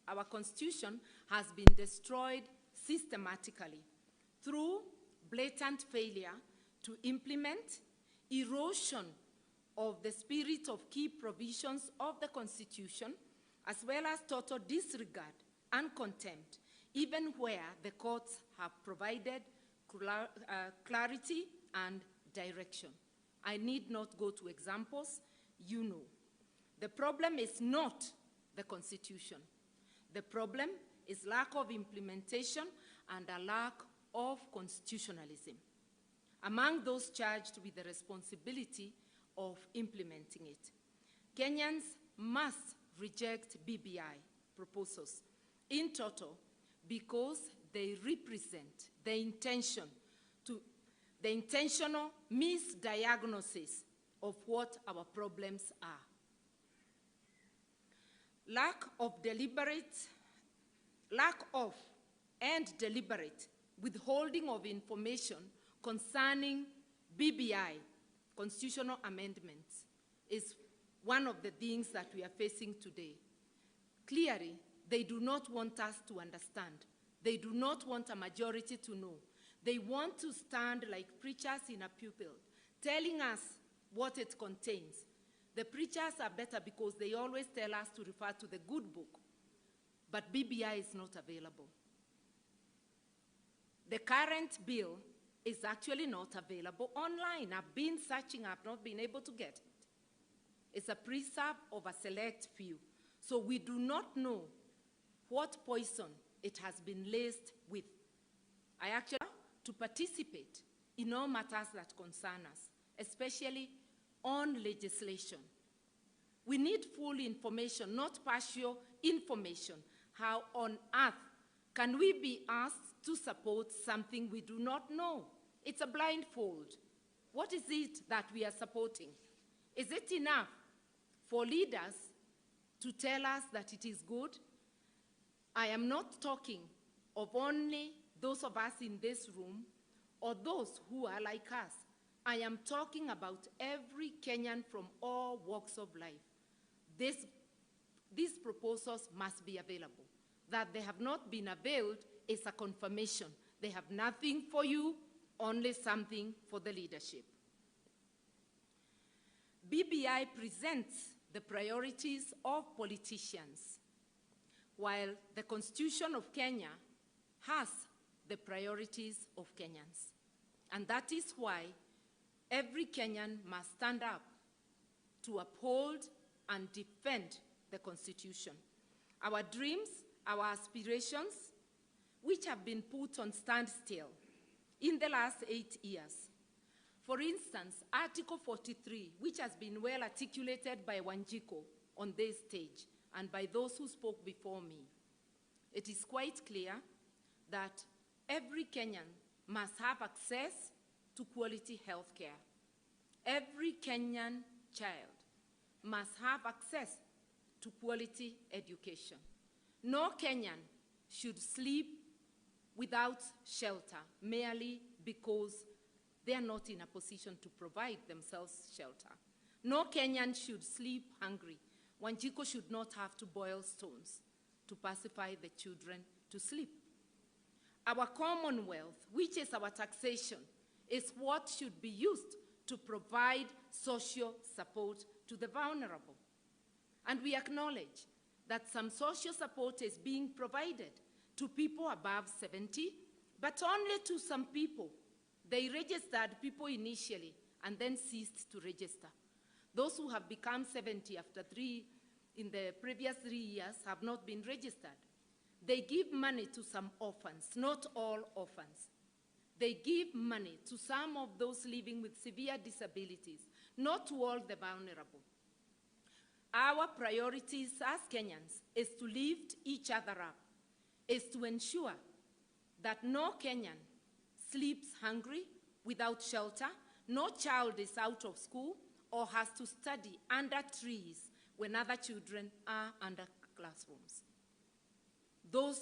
our Constitution has been destroyed systematically through blatant failure to implement, erosion of the spirit of key provisions of the Constitution, as well as total disregard and contempt, even where the courts have provided clarity and direction. I need not go to examples, you know. The problem is not the Constitution. The problem is lack of implementation and a lack of constitutionalism among those charged with the responsibility of implementing it. Kenyans must reject BBI proposals in total because they represent the intentional misdiagnosis of what our problems are. Lack of and deliberate withholding of information concerning BBI, constitutional amendments, is one of the things that we are facing today. Clearly, they do not want us to understand. They do not want a majority to know. They want to stand like preachers in a pulpit, telling us what it contains. The preachers are better because they always tell us to refer to the good book, but BBI is not available. The current bill is actually not available online. I've been searching, I've not been able to get it. It's a preserve of a select few. So we do not know what poison it has been laced with. I actually to participate in all matters that concern us, especially on legislation. We need full information, not partial information. How on earth can we be asked to support something we do not know? It's a blindfold. What is it that we are supporting? Is it enough for leaders to tell us that it is good? I am not talking of only those of us in this room or those who are like us. I am talking about every Kenyan from all walks of life. These proposals must be available. That they have not been availed is a confirmation. They have nothing for you, only something for the leadership. BBI presents the priorities of politicians, while the Constitution of Kenya has the priorities of Kenyans. And that is why every Kenyan must stand up to uphold and defend the Constitution. Our dreams, our aspirations, which have been put on standstill in the last 8 years. For instance, Article 43, which has been well articulated by Wanjiko on this stage and by those who spoke before me. It is quite clear that every Kenyan must have access to quality health care. Every Kenyan child must have access to quality education. No Kenyan should sleep without shelter merely because they are not in a position to provide themselves shelter. No Kenyan should sleep hungry. Wanjiko should not have to boil stones to pacify the children to sleep. Our commonwealth, which is our taxation, is what should be used to provide social support to the vulnerable. And we acknowledge that some social support is being provided to people above 70, but only to some people. They registered people initially and then ceased to register. Those who have become 70 in the previous 3 years have not been registered. They give money to some orphans, not all orphans. They give money to some of those living with severe disabilities, not to all the vulnerable. Our priorities as Kenyans is to lift each other up, is to ensure that no Kenyan sleeps hungry without shelter, no child is out of school or has to study under trees when other children are under classrooms. Those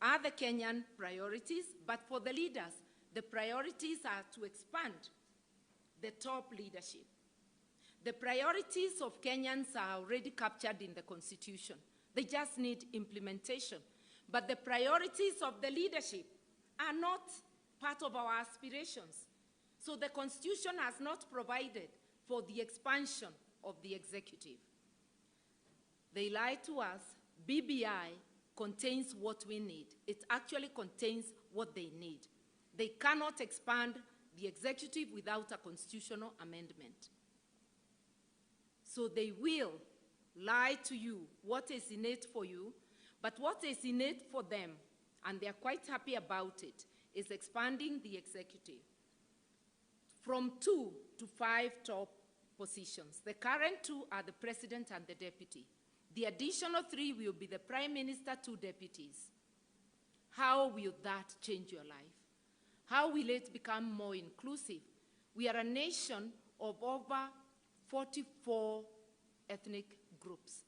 are the Kenyan priorities, but for the leaders, the priorities are to expand the top leadership. The priorities of Kenyans are already captured in the Constitution. They just need implementation. But the priorities of the leadership are not part of our aspirations. So the Constitution has not provided for the expansion of the executive. They lie to us. BBI contains what we need. It actually contains what they need. They cannot expand the executive without a constitutional amendment. So they will lie to you what is in it for you, but what is in it for them, and they're quite happy about it, is expanding the executive from 2 to 5 top positions. The current 2 are the president and the deputy. The additional 3 will be the prime minister, 2 deputies. How will that change your life? How will it become more inclusive? We are a nation of over 44 ethnic groups.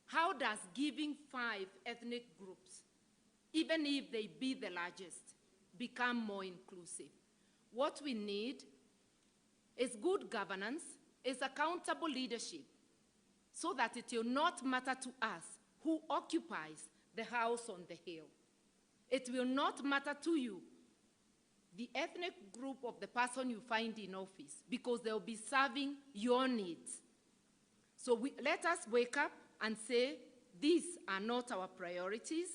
How does giving 5 ethnic groups, even if they be the largest, become more inclusive? What we need is good governance, is accountable leadership, so that it will not matter to us who occupies the house on the hill. It will not matter to you the ethnic group of the person you find in office, because they'll be serving your needs. So let us wake up and say, these are not our priorities.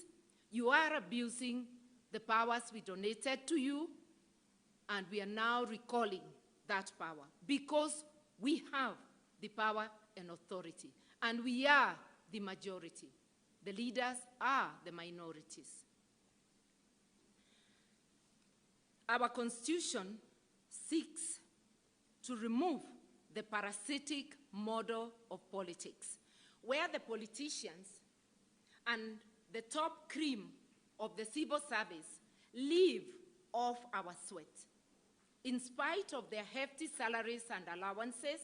You are abusing the powers we donated to you, and we are now recalling that power, because we have the power and authority, and we are the majority. The leaders are the minorities. Our Constitution seeks to remove the parasitic model of politics, where the politicians and the top cream of the civil service live off our sweat. In spite of their hefty salaries and allowances,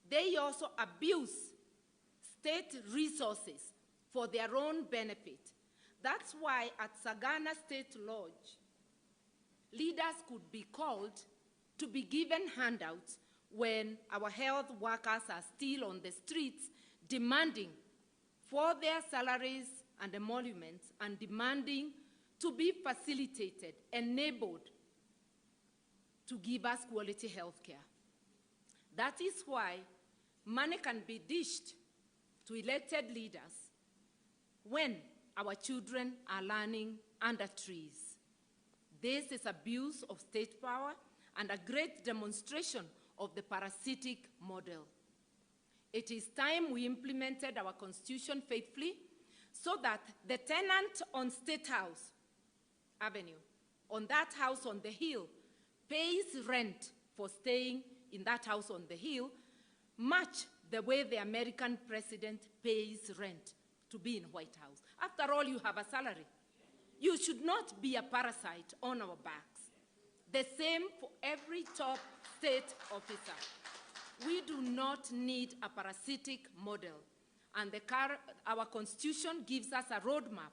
they also abuse state resources for their own benefit. That's why at Sagana State Lodge, leaders could be called to be given handouts when our health workers are still on the streets demanding for their salaries and emoluments, and demanding to be facilitated, enabled to give us quality health care. That is why money can be dished to elected leaders when our children are learning under trees. This is abuse of state power and a great demonstration of the parasitic model. It is time we implemented our Constitution faithfully, so that the tenant on State House Avenue, on that house on the hill, pays rent for staying in that house on the hill, much the way the American president pays rent to be in White House. After all, you have a salary. You should not be a parasite on our backs. The same for every top state officer. We do not need a parasitic model, and our Constitution gives us a roadmap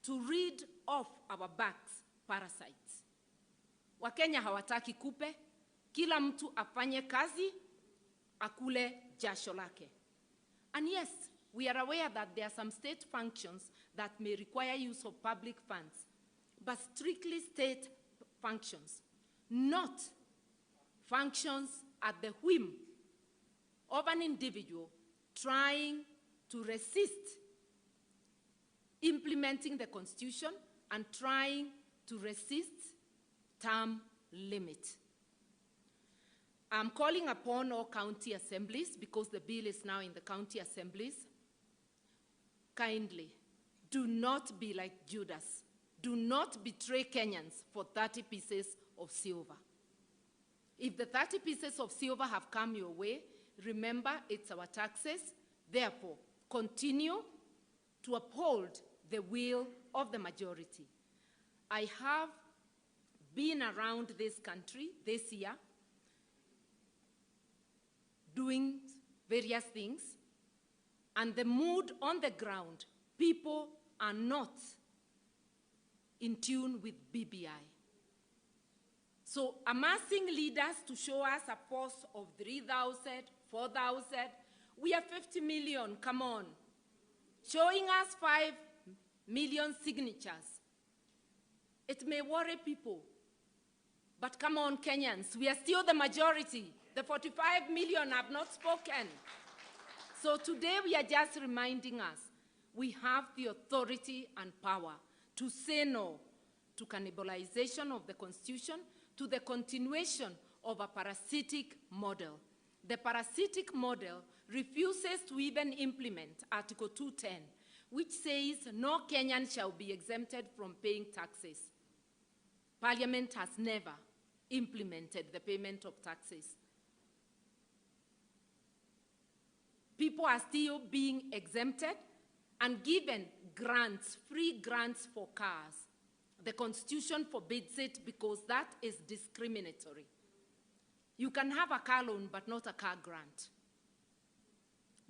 to rid off our backs parasites. Wakenya hawataki kupe, kila mtu afanye kazi, akule jasho lake. And yes, we are aware that there are some state functions that may require use of public funds, but strictly state functions, not functions at the whim of an individual trying to resist implementing the Constitution and trying to resist term limit. I'm calling upon all county assemblies, because the bill is now in the county assemblies. Kindly, do not be like Judas. Do not betray Kenyans for 30 pieces of silver. If the 30 pieces of silver have come your way, remember it's our taxes. Therefore, continue to uphold the will of the majority. I have been around this country this year doing various things, and the mood on the ground, people are not in tune with BBI. So amassing leaders to show us a force of 3,000, 4,000, we are 50 million, come on. Showing us 5 million signatures. It may worry people, but come on, Kenyans, we are still the majority. The 45 million have not spoken. So today we are just reminding us we have the authority and power to say no to cannibalization of the Constitution, to the continuation of a parasitic model. The parasitic model refuses to even implement Article 210, which says no Kenyan shall be exempted from paying taxes. Parliament has never implemented the payment of taxes. People are still being exempted and given grants, free grants for cars. The Constitution forbids it because that is discriminatory. You can have a car loan, but not a car grant.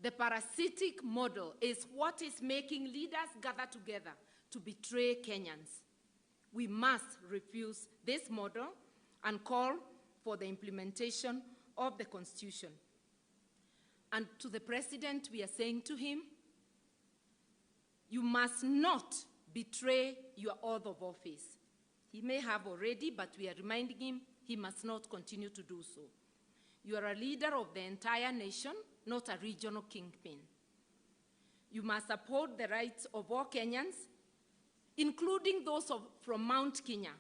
The parasitic model is what is making leaders gather together to betray Kenyans. We must refuse this model and call for the implementation of the Constitution. And to the President, we are saying to him, you must not betray your oath of office. He may have already, but we are reminding him he must not continue to do so. You are a leader of the entire nation, not a regional kingpin. You must uphold the rights of all Kenyans, including those from Mount Kenya.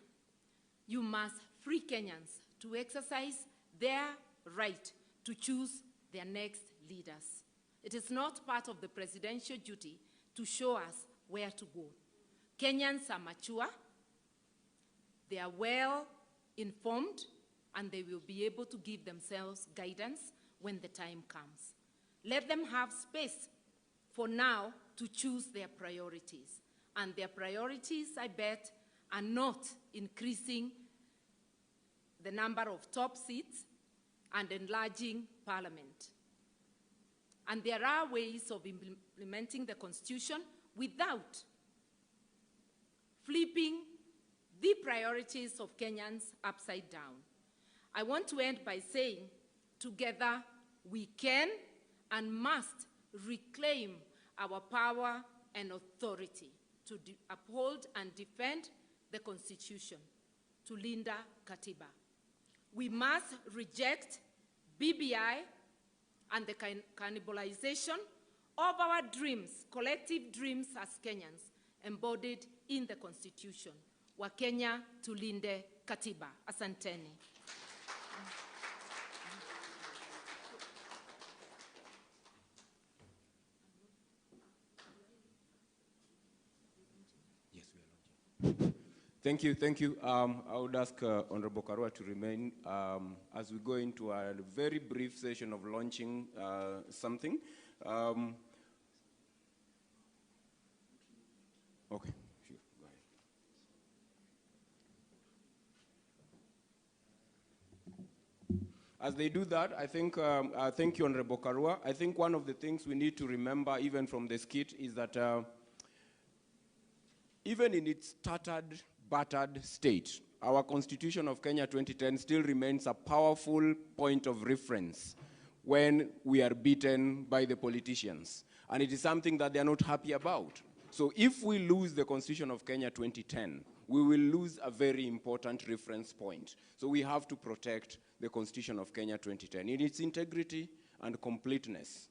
You must free Kenyans to exercise their right to choose their next leaders. It is not part of the presidential duty to show us where to go. Kenyans are mature, they are well informed, and they will be able to give themselves guidance when the time comes. Let them have space for now to choose their priorities. And their priorities, I bet, are not increasing the number of top seats and enlarging parliament. And there are ways of implementing the Constitution without flipping the priorities of Kenyans upside down. I want to end by saying, together we can and must reclaim our power and authority to uphold and defend the Constitution, to Linda Katiba. We must reject BBI and the cannibalization of our dreams, collective dreams as Kenyans, embodied in the Constitution. Wakenya tulinde Katiba. Asanteni. Thank you, thank you. I would ask Honorable Karua to remain as we go into a very brief session of launching something. Okay, sure, go ahead. As they do that, I think, thank you, Honorable Karua. I think one of the things we need to remember, even from the skit, is that even in its battered state, our Constitution of Kenya 2010 still remains a powerful point of reference when we are beaten by the politicians. And it is something that they are not happy about. So if we lose the Constitution of Kenya 2010, we will lose a very important reference point. So we have to protect the Constitution of Kenya 2010 in its integrity and completeness.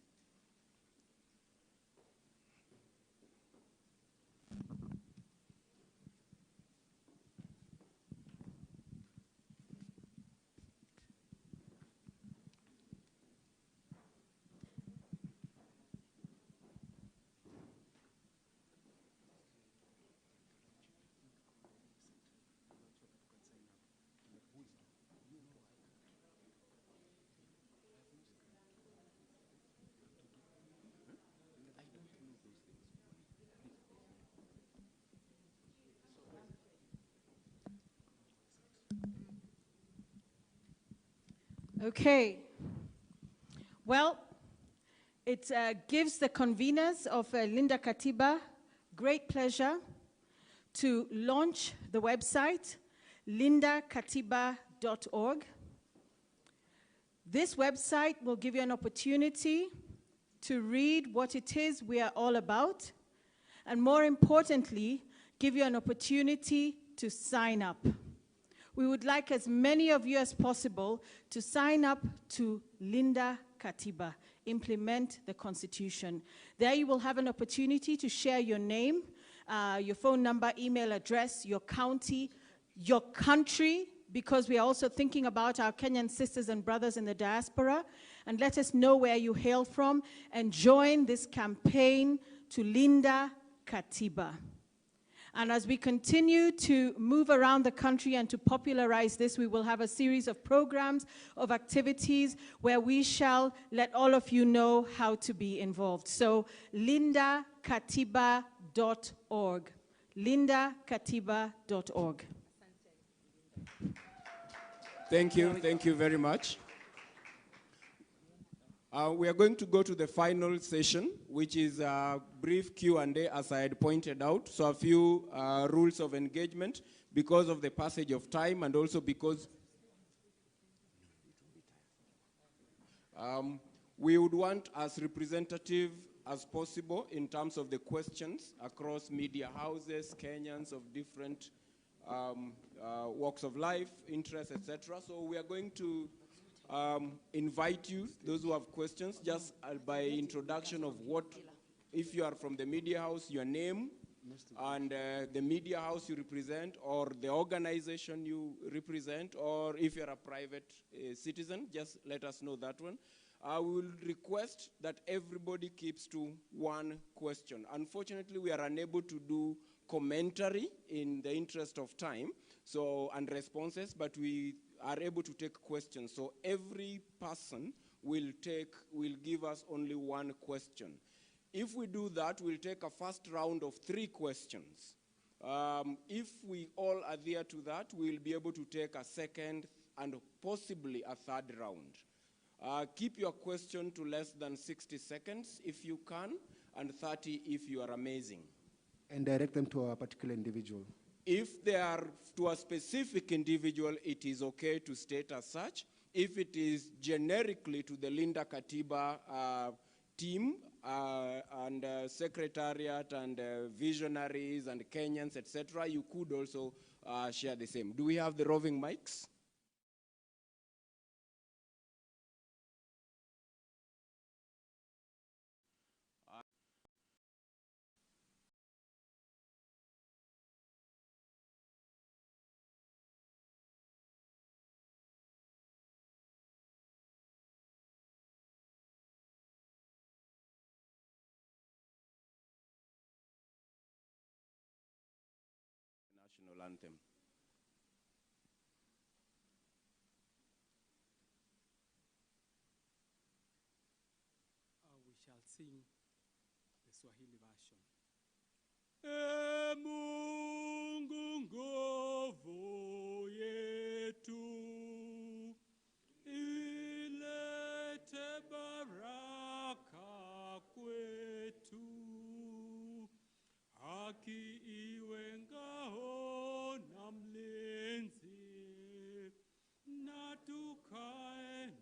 Okay. Well, it gives the conveners of Linda Katiba great pleasure to launch the website, lindakatiba.org. This website will give you an opportunity to read what it is we are all about, and more importantly, give you an opportunity to sign up. We would like as many of you as possible to sign up to Linda Katiba, Implement the Constitution. There you will have an opportunity to share your name, your phone number, email address, your county, your country, because we are also thinking about our Kenyan sisters and brothers in the diaspora, and let us know where you hail from, and join this campaign to Linda Katiba. And as we continue to move around the country and to popularize this, we will have a series of programs, of activities, where we shall let all of you know how to be involved. So, lindakatiba.org. lindakatiba.org. Thank you very much. We are going to go to the final session, which is a brief Q&A, as I had pointed out. So a few rules of engagement because of the passage of time, and also because we would want as representative as possible in terms of the questions across media houses, Kenyans of different walks of life, interests, etc. So we are going to invite you, those who have questions, just by introduction of what, if you are from the media house, your name, and the media house you represent, or the organization you represent, or if you're a private citizen, just let us know that one. I will request that everybody keeps to one question. Unfortunately, we are unable to do commentary in the interest of time, and responses, but we are able to take questions. So every person will give us only one question. If we do that, we'll take a first round of 3 questions. If we all adhere to that, we'll be able to take a second and possibly a third round. Keep your question to less than 60 seconds if you can, and 30 if you are amazing. And direct them to a particular individual. If they are to a specific individual, it is okay to state as such. If it is generically to the Linda Katiba team and secretariat and visionaries and Kenyans, etc., you could also share the same. Do we have the roving mics? National anthem. We shall sing the Swahili version. E Mungu nguvu yetu, ilete baraka kwetu, haki iwe ngao na mlinzi, na tukae na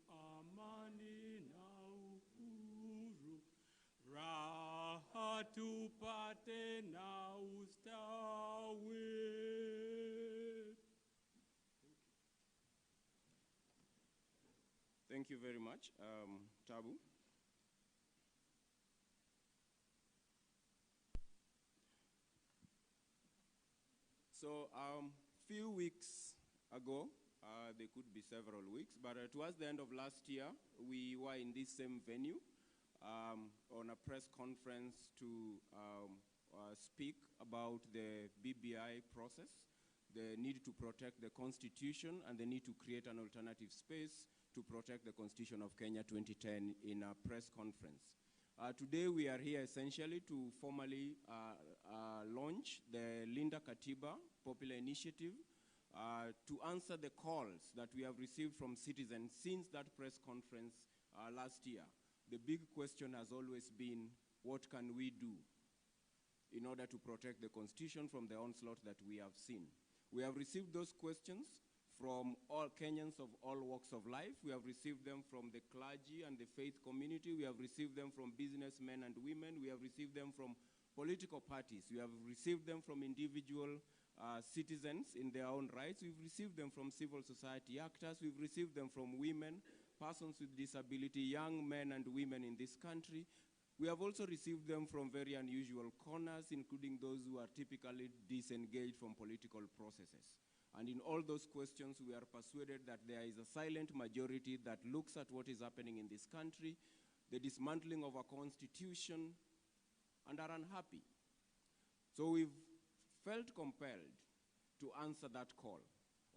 amani na uhuru, raha tupate na ustawi. Thank you very much, Tabu. So, few weeks ago, there could be several weeks, but towards the end of last year, we were in this same venue on a press conference to speak about the BBI process, the need to protect the Constitution, and the need to create an alternative space to protect the Constitution of Kenya 2010 in a press conference. Today we are here essentially to formally launch the Linda Katiba Popular Initiative to answer the calls that we have received from citizens since that press conference last year. The big question has always been, what can we do in order to protect the Constitution from the onslaught that we have seen? We have received those questions from all Kenyans of all walks of life. We have received them from the clergy and the faith community. We have received them from businessmen and women. We have received them from political parties. We have received them from individual citizens in their own rights. We've received them from civil society actors. We've received them from women, persons with disability, young men and women in this country. We have also received them from very unusual corners, including those who are typically disengaged from political processes. And in all those questions, we are persuaded that there is a silent majority that looks at what is happening in this country, the dismantling of our constitution, and are unhappy. So we've felt compelled to answer that call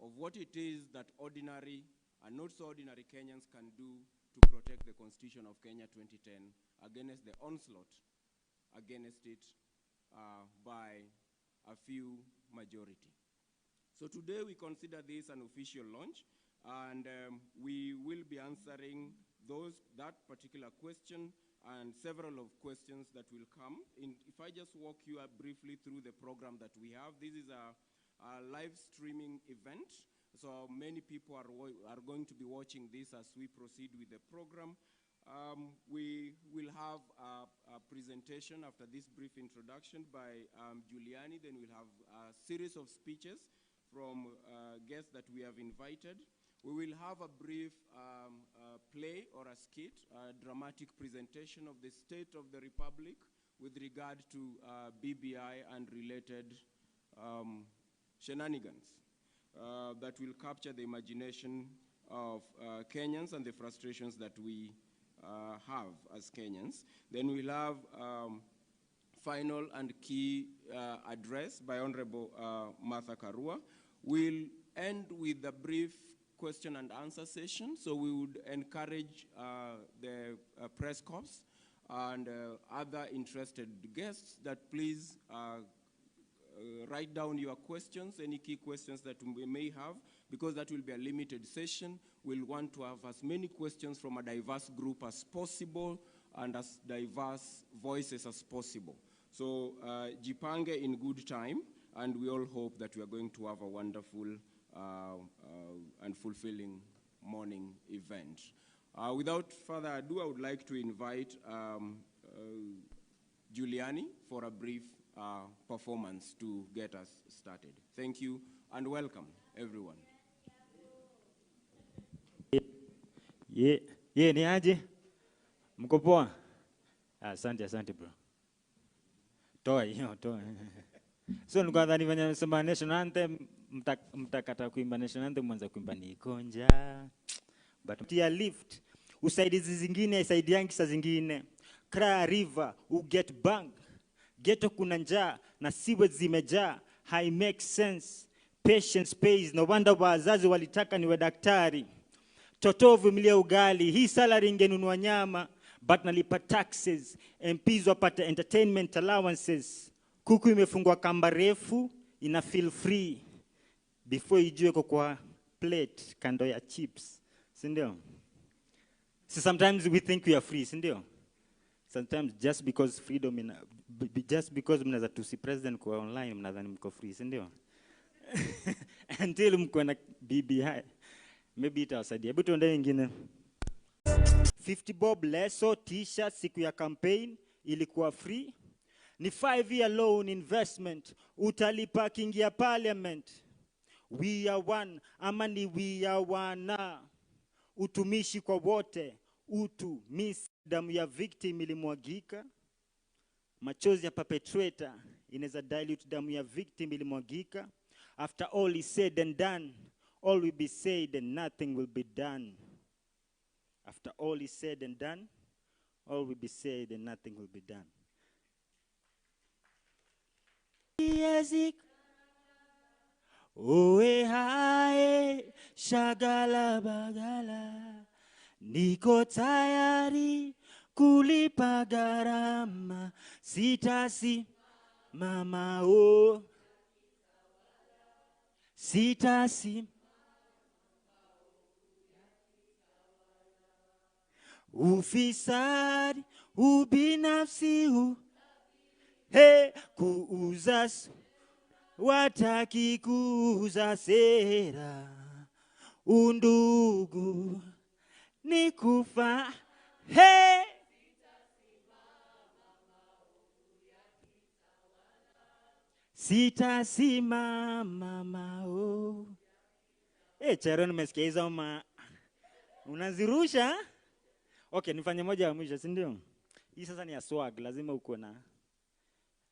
of what it is that ordinary and not so ordinary Kenyans can do to protect the Constitution of Kenya 2010 against the onslaught against it by a few majority. So today we consider this an official launch, and we will be answering that particular question and several of questions that will come. If I just walk you briefly through the program that we have, this is a live streaming event. So many people are going to be watching this as we proceed with the program. We will have a presentation after this brief introduction by Giuliani. Then we'll have a series of speeches from guests that we have invited. We will have a brief play or a skit, a dramatic presentation of the state of the Republic with regard to BBI and related shenanigans that will capture the imagination of Kenyans and the frustrations that we have as Kenyans. Then we'll have final and key address by Honorable Martha Karua. We'll end with a brief question and answer session. So we would encourage the press corps and other interested guests that please write down your questions, any key questions that we may have, because that will be a limited session. We'll want to have as many questions from a diverse group as possible and as diverse voices as possible. So jipange in good time, and we all hope that we are going to have a wonderful and fulfilling morning event. Without further ado, I would like to invite Giuliani for a brief performance to get us started. Thank you and welcome, everyone. Ni aje? Mko poa? Asante bro. Toa. So nilikuwa nadhani venye nasema national anthem mtakata kuimba national anthem mwanza kuimba ni konja. But tia lift usaidizi zingine isaidiangi saa zingine. Cry river u get bang. Ghetto kuna njaa na siwe zimejaa. High make sense. Patience pays. No wonder wazazi walitaka niwe daktari. Toto vumilia ugali. Hii salary ingenunua nyama. But nalipa taxes. MPs wapata entertainment allowances. Kuku imefungwa kamba refu. Ina feel free. Before ijue kwa plate kando ya chips. Sindio? So sometimes we think we are free. Sindio? Sometimes just because freedom just because mnaza tusi president kwa online mnadhani mko free, sindio? Until mko na BBI. Maybe itawasaidia. Hebu tuende nyingine. 50 bob leso t-shirt siku ya campaign ilikuwa free. Ni 5-year loan investment utalipa kingia parliament. We are one ama ni we are one. Utumishi kwa wote. Utu miss damu ya victim ilimwagika. Machozi ya perpetrator inaweza dilute damu ya victim ilimwagika. After all is said and done, all will be said and nothing will be done. After all is said and done, all will be said and nothing will be done. Oe hae shagala bagala. Niko tayari kulipa gharama, sitasi mama Sitasim. Ufisadi, ubinafsi, kuuza, wataki kuuza sera, undugu, ni kufa, sitasimama mao. Chero nimesikia hizo unazirusha. Okay, nifanye moja ya mwisho, si ndio? Hii sasa ni ya swag, lazima uko na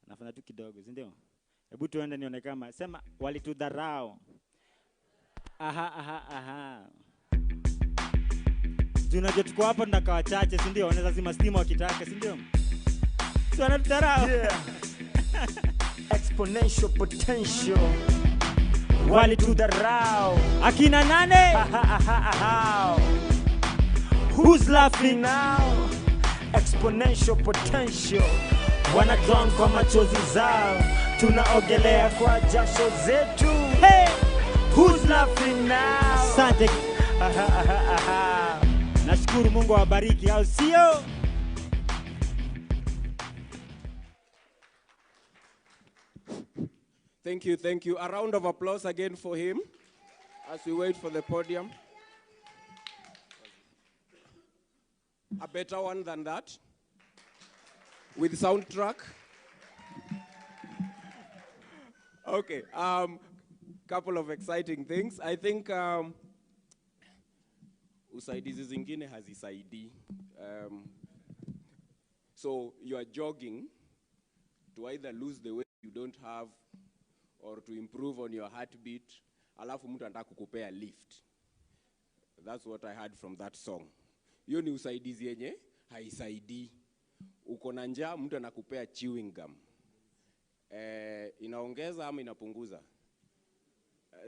nafanya tu kidogo, si ndio? Hebu tuende nione kama sema walitudharau. Aha. Tunajua tuko hapa ndaka wachache, si ndio? Wanaweza zima stima wakitaka, si ndio? Wanatudharau. Yeah. Exponential potential. Walitudharau. Akina nane? Who's laughing now? Exponential potential. Wanadrown kwa machozi zao, tunaogelea kwa jasho zetu. Hey! Who's laughing now? Asante. Nashukuru Mungu awabariki, au sio? Thank you. A round of applause again for him as we wait for the podium. A better one than that, with soundtrack. Okay, couple of exciting things. I think usaidizi zingine hazisaidii. So you are jogging to either lose the weight you don't have or to improve on your heartbeat, alafu mtu anataka kukupea lift. That's what I heard from that song. Hiyo ni usaidizi yenye haisaidii. Uko na njaa, mtu anakupea chewing gum. Inaongeza ama inapunguza?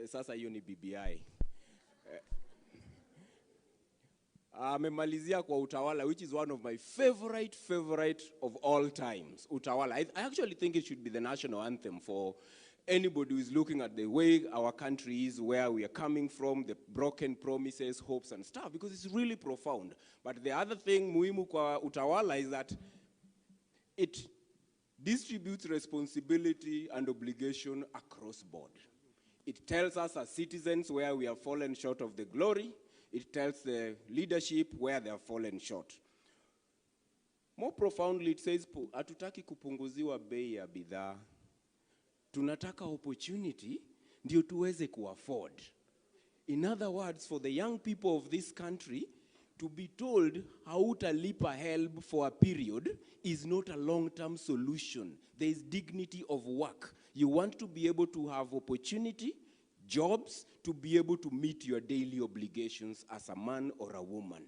Sasa hiyo ni BBI. Amemalizia kwa utawala, which is one of my favorite of all times. Utawala. I actually think it should be the national anthem for anybody who is looking at the way our country is, where we are coming from, the broken promises, hopes and stuff, because it's really profound. But the other thing muhimu kwa utawala is that it distributes responsibility and obligation across board. It tells us as citizens where we have fallen short of the glory. It tells the leadership where they have fallen short. More profoundly, it says, hatutaki kupunguziwa bei ya bidhaa. Tunataka opportunity ndio tuweze kuafford. In other words, for the young people of this country, to be told hautalipa help for a period is not a long-term solution. There is dignity of work. You want to be able to have opportunity, jobs, to be able to meet your daily obligations as a man or a woman.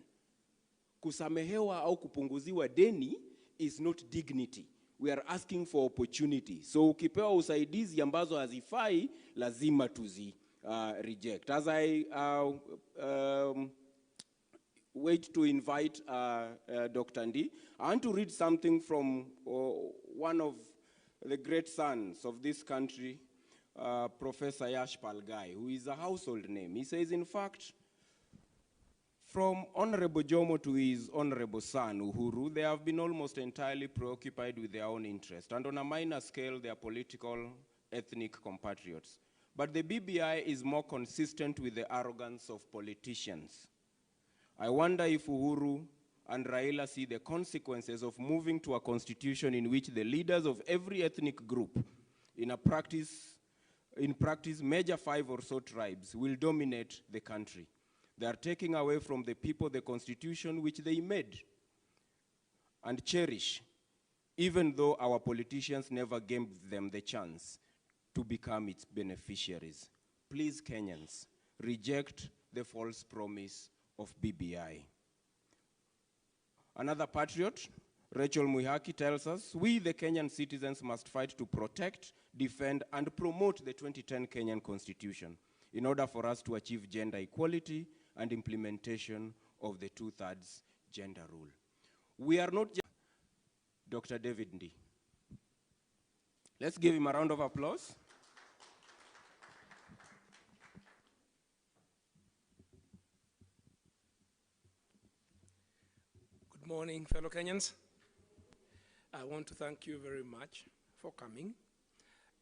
Kusamehewa au kupunguziwa deni is not dignity. We are asking for opportunity. So ukipewa usaidizi ambazo hazifai, lazima tuzi reject. As I wait to invite Dr. Ndi, I want to read something from one of the great sons of this country, Professor Yash Palgai, who is a household name. He says, in fact, from Honorable Jomo to his honorable son, Uhuru, they have been almost entirely preoccupied with their own interest, and on a minor scale, their political, ethnic compatriots. But the BBI is more consistent with the arrogance of politicians. I wonder if Uhuru and Raila see the consequences of moving to a constitution in which the leaders of every ethnic group, in practice, major 5 or so tribes, will dominate the country. They are taking away from the people the constitution which they made and cherish, even though our politicians never gave them the chance to become its beneficiaries. Please, Kenyans, reject the false promise of BBI. Another patriot, Rachel Muihaki, tells us, we, the Kenyan citizens, must fight to protect, defend, and promote the 2010 Kenyan Constitution in order for us to achieve gender equality and implementation of the 2/3 gender rule. We are not just Dr. David Ndi. Let's give him a round of applause. morning, fellow Kenyans. I want to thank you very much for coming,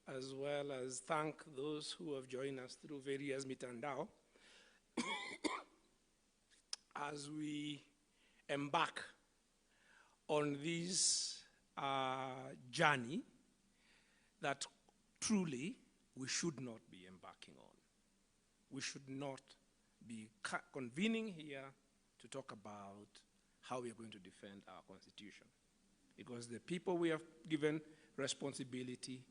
as well as thank those who have joined us through various mitandao as we embark on this journey that truly we should not be embarking on. We should not be convening here to talk about how we are going to defend our Constitution. Because the people we have given responsibility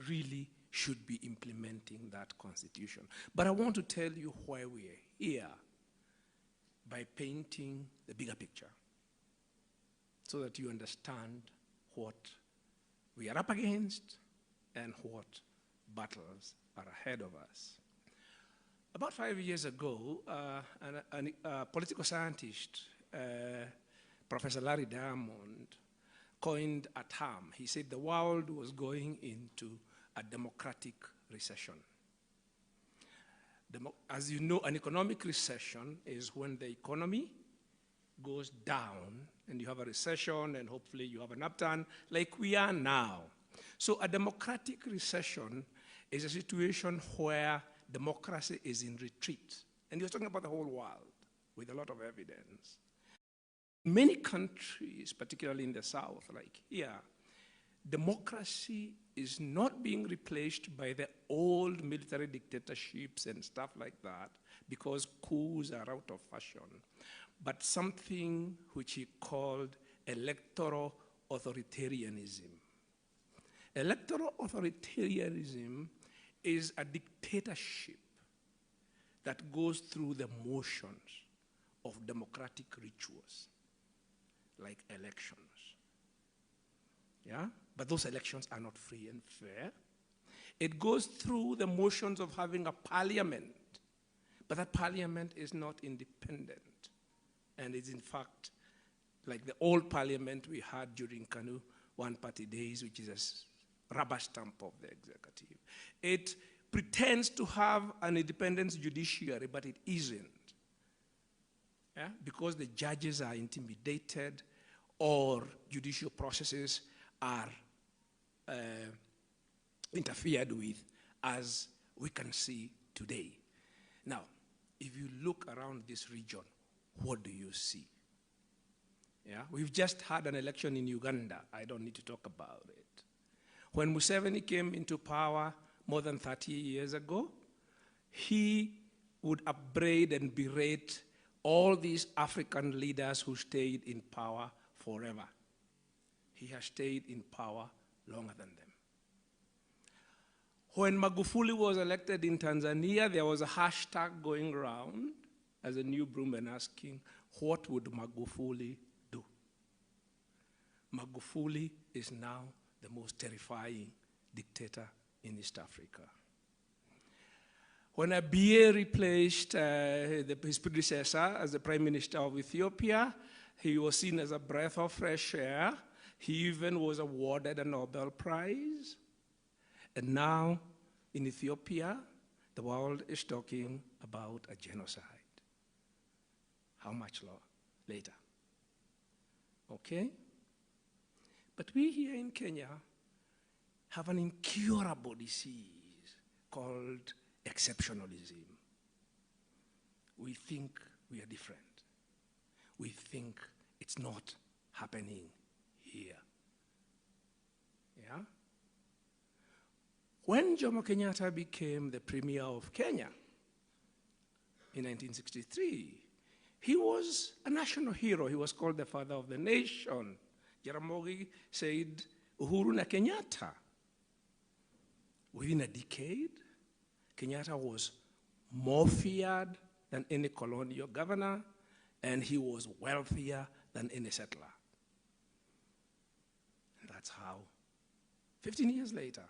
really should be implementing that Constitution. But I want to tell you why we are here by painting the bigger picture so that you understand what we are up against and what battles are ahead of us. About 5 years ago, a political scientist, Professor Larry Diamond, coined a term. He said the world was going into a democratic recession. As you know, an economic recession is when the economy goes down and you have a recession and hopefully you have an upturn like we are now. So a democratic recession is a situation where democracy is in retreat. And you're talking about the whole world with a lot of evidence. Many countries, particularly in the South, like here, democracy is not being replaced by the old military dictatorships and stuff like that because coups are out of fashion, but something which he called electoral authoritarianism. Electoral authoritarianism is a dictatorship that goes through the motions of democratic rituals, like elections. Yeah? But those elections are not free and fair. It goes through the motions of having a parliament, but that parliament is not independent. And it's in fact like the old parliament we had during KANU one-party days, which is a rubber stamp of the executive. It pretends to have an independent judiciary, but it isn't. Yeah? Because the judges are intimidated or judicial processes are interfered with, as we can see today. Now, if you look around this region, what do you see? Yeah? We've just had an election in Uganda. I don't need to talk about it. When Museveni came into power more than 30 years ago, he would upbraid and berate all these African leaders who stayed in power forever. He has stayed in power longer than them. When Magufuli was elected in Tanzania, there was a hashtag going around as a new broom and asking, what would Magufuli do? Magufuli is now the most terrifying dictator in East Africa. When Abiy replaced his predecessor as the Prime Minister of Ethiopia, he was seen as a breath of fresh air. He even was awarded a Nobel Prize. And now, in Ethiopia, the world is talking about a genocide. How much later? Okay? But we here in Kenya have an incurable disease called exceptionalism. We think we are different. We think it's not happening here. Yeah? When Jomo Kenyatta became the Premier of Kenya in 1963, he was a national hero. He was called the father of the nation. Jaramogi said, Uhuru na Kenyatta. Within a decade, Kenyatta was more feared than any colonial governor, and he was wealthier than any settler. And that's how, 15 years later,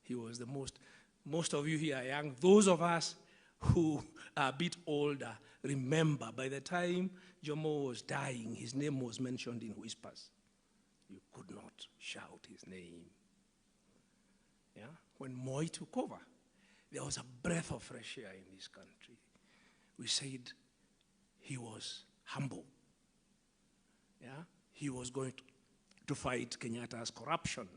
he was the most of you here are young. Those of us who are a bit older remember by the time Jomo was dying, his name was mentioned in whispers. You could not shout his name. Yeah? When Moi took over, there was a breath of fresh air in this country. We said he was humble. yeah, he was going to fight Kenyatta's corruption.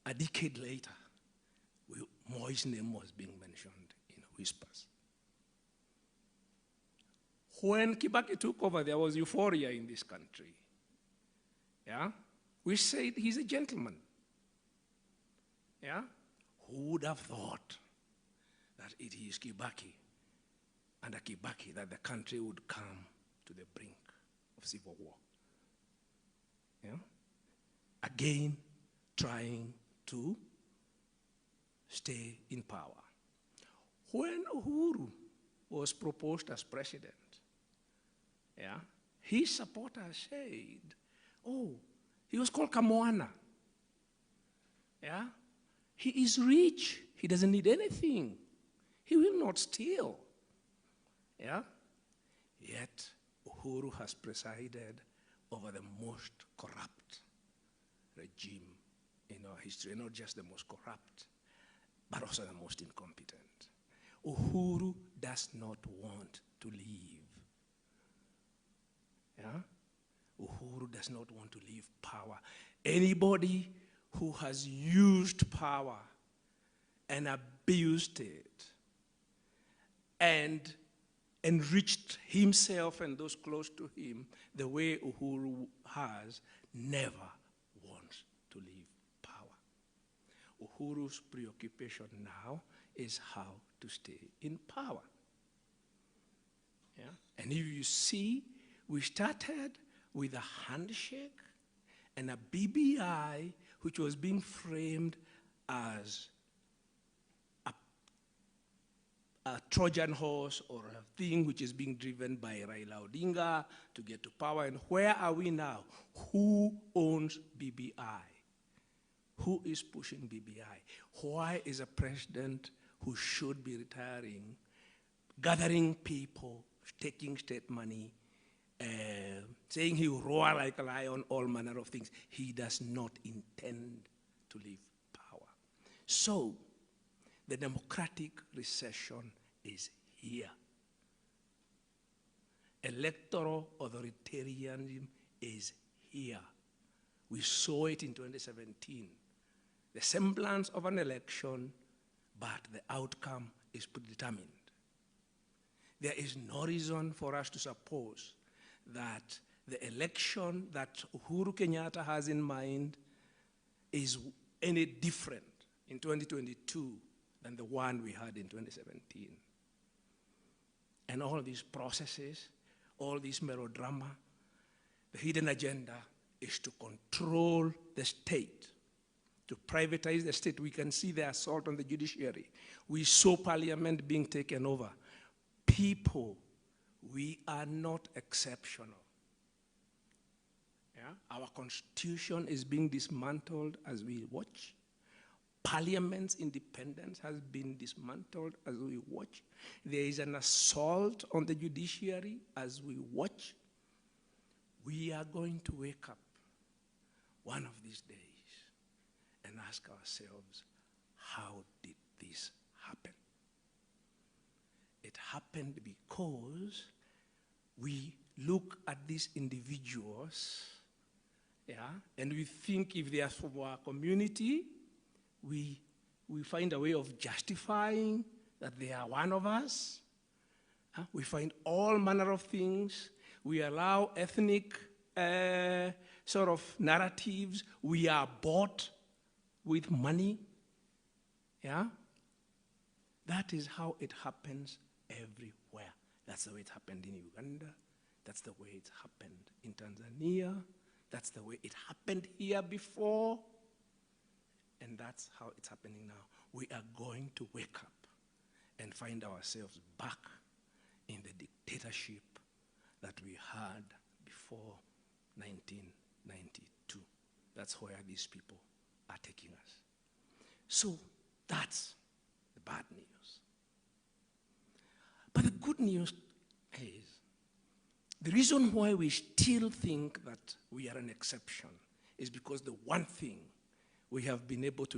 A decade later, Moi's name was being mentioned in whispers. When Kibaki took over, there was euphoria in this country. Yeah? We said he's a gentleman. Yeah? Who would have thought that it is Kibaki, under Kibaki, that the country would come to the brink of civil war? Yeah? Again, trying to stay in power. When Uhuru was proposed as president, yeah, his supporters said, oh, he was called Kamoana. Yeah? He is rich. He doesn't need anything. He will not steal. Yeah? Yet, Uhuru has presided over the most corrupt regime in our history. Not just the most corrupt, but also the most incompetent. Uhuru does not want to leave. Yeah? Uhuru does not want to leave power. Anybody who has used power and abused it and enriched himself and those close to him the way Uhuru has, never wants to leave power. Uhuru's preoccupation now is how to stay in power. Yeah? And if you see, we started with a handshake and a BBI, which was being framed as a Trojan horse or a thing which is being driven by Raila Odinga to get to power. And where are we now? Who owns BBI? Who is pushing BBI? Why is a president who should be retiring, gathering people, taking state money, saying he will roar like a lion, all manner of things? He does not intend to leave power. So, the democratic recession is here. Electoral authoritarianism is here. We saw it in 2017. The semblance of an election, but the outcome is predetermined. There is no reason for us to suppose that the election that Uhuru Kenyatta has in mind is any different in 2022 than the one we had in 2017. And all these processes, all this melodrama, the hidden agenda is to control the state, to privatize the state. We can see the assault on the judiciary. We saw parliament being taken over. People, we are not exceptional. Yeah? Our constitution is being dismantled as we watch. Parliament's independence has been dismantled as we watch. There is an assault on the judiciary as we watch. We are going to wake up one of these days and ask ourselves, how did this happen? It happened because we look at these individuals, yeah, and we think if they are from our community, we find a way of justifying that they are one of us. We find all manner of things. We allow ethnic sort of narratives. We are bought with money. Yeah? That is how it happens everywhere. That's the way it happened in Uganda. That's the way it happened in Tanzania. That's the way it happened here before. And that's how it's happening now. We are going to wake up and find ourselves back in the dictatorship that we had before 1992. That's where these people are taking us. So that's the bad news. But the good news is the reason why we still think that we are an exception is because the one thing we have been able to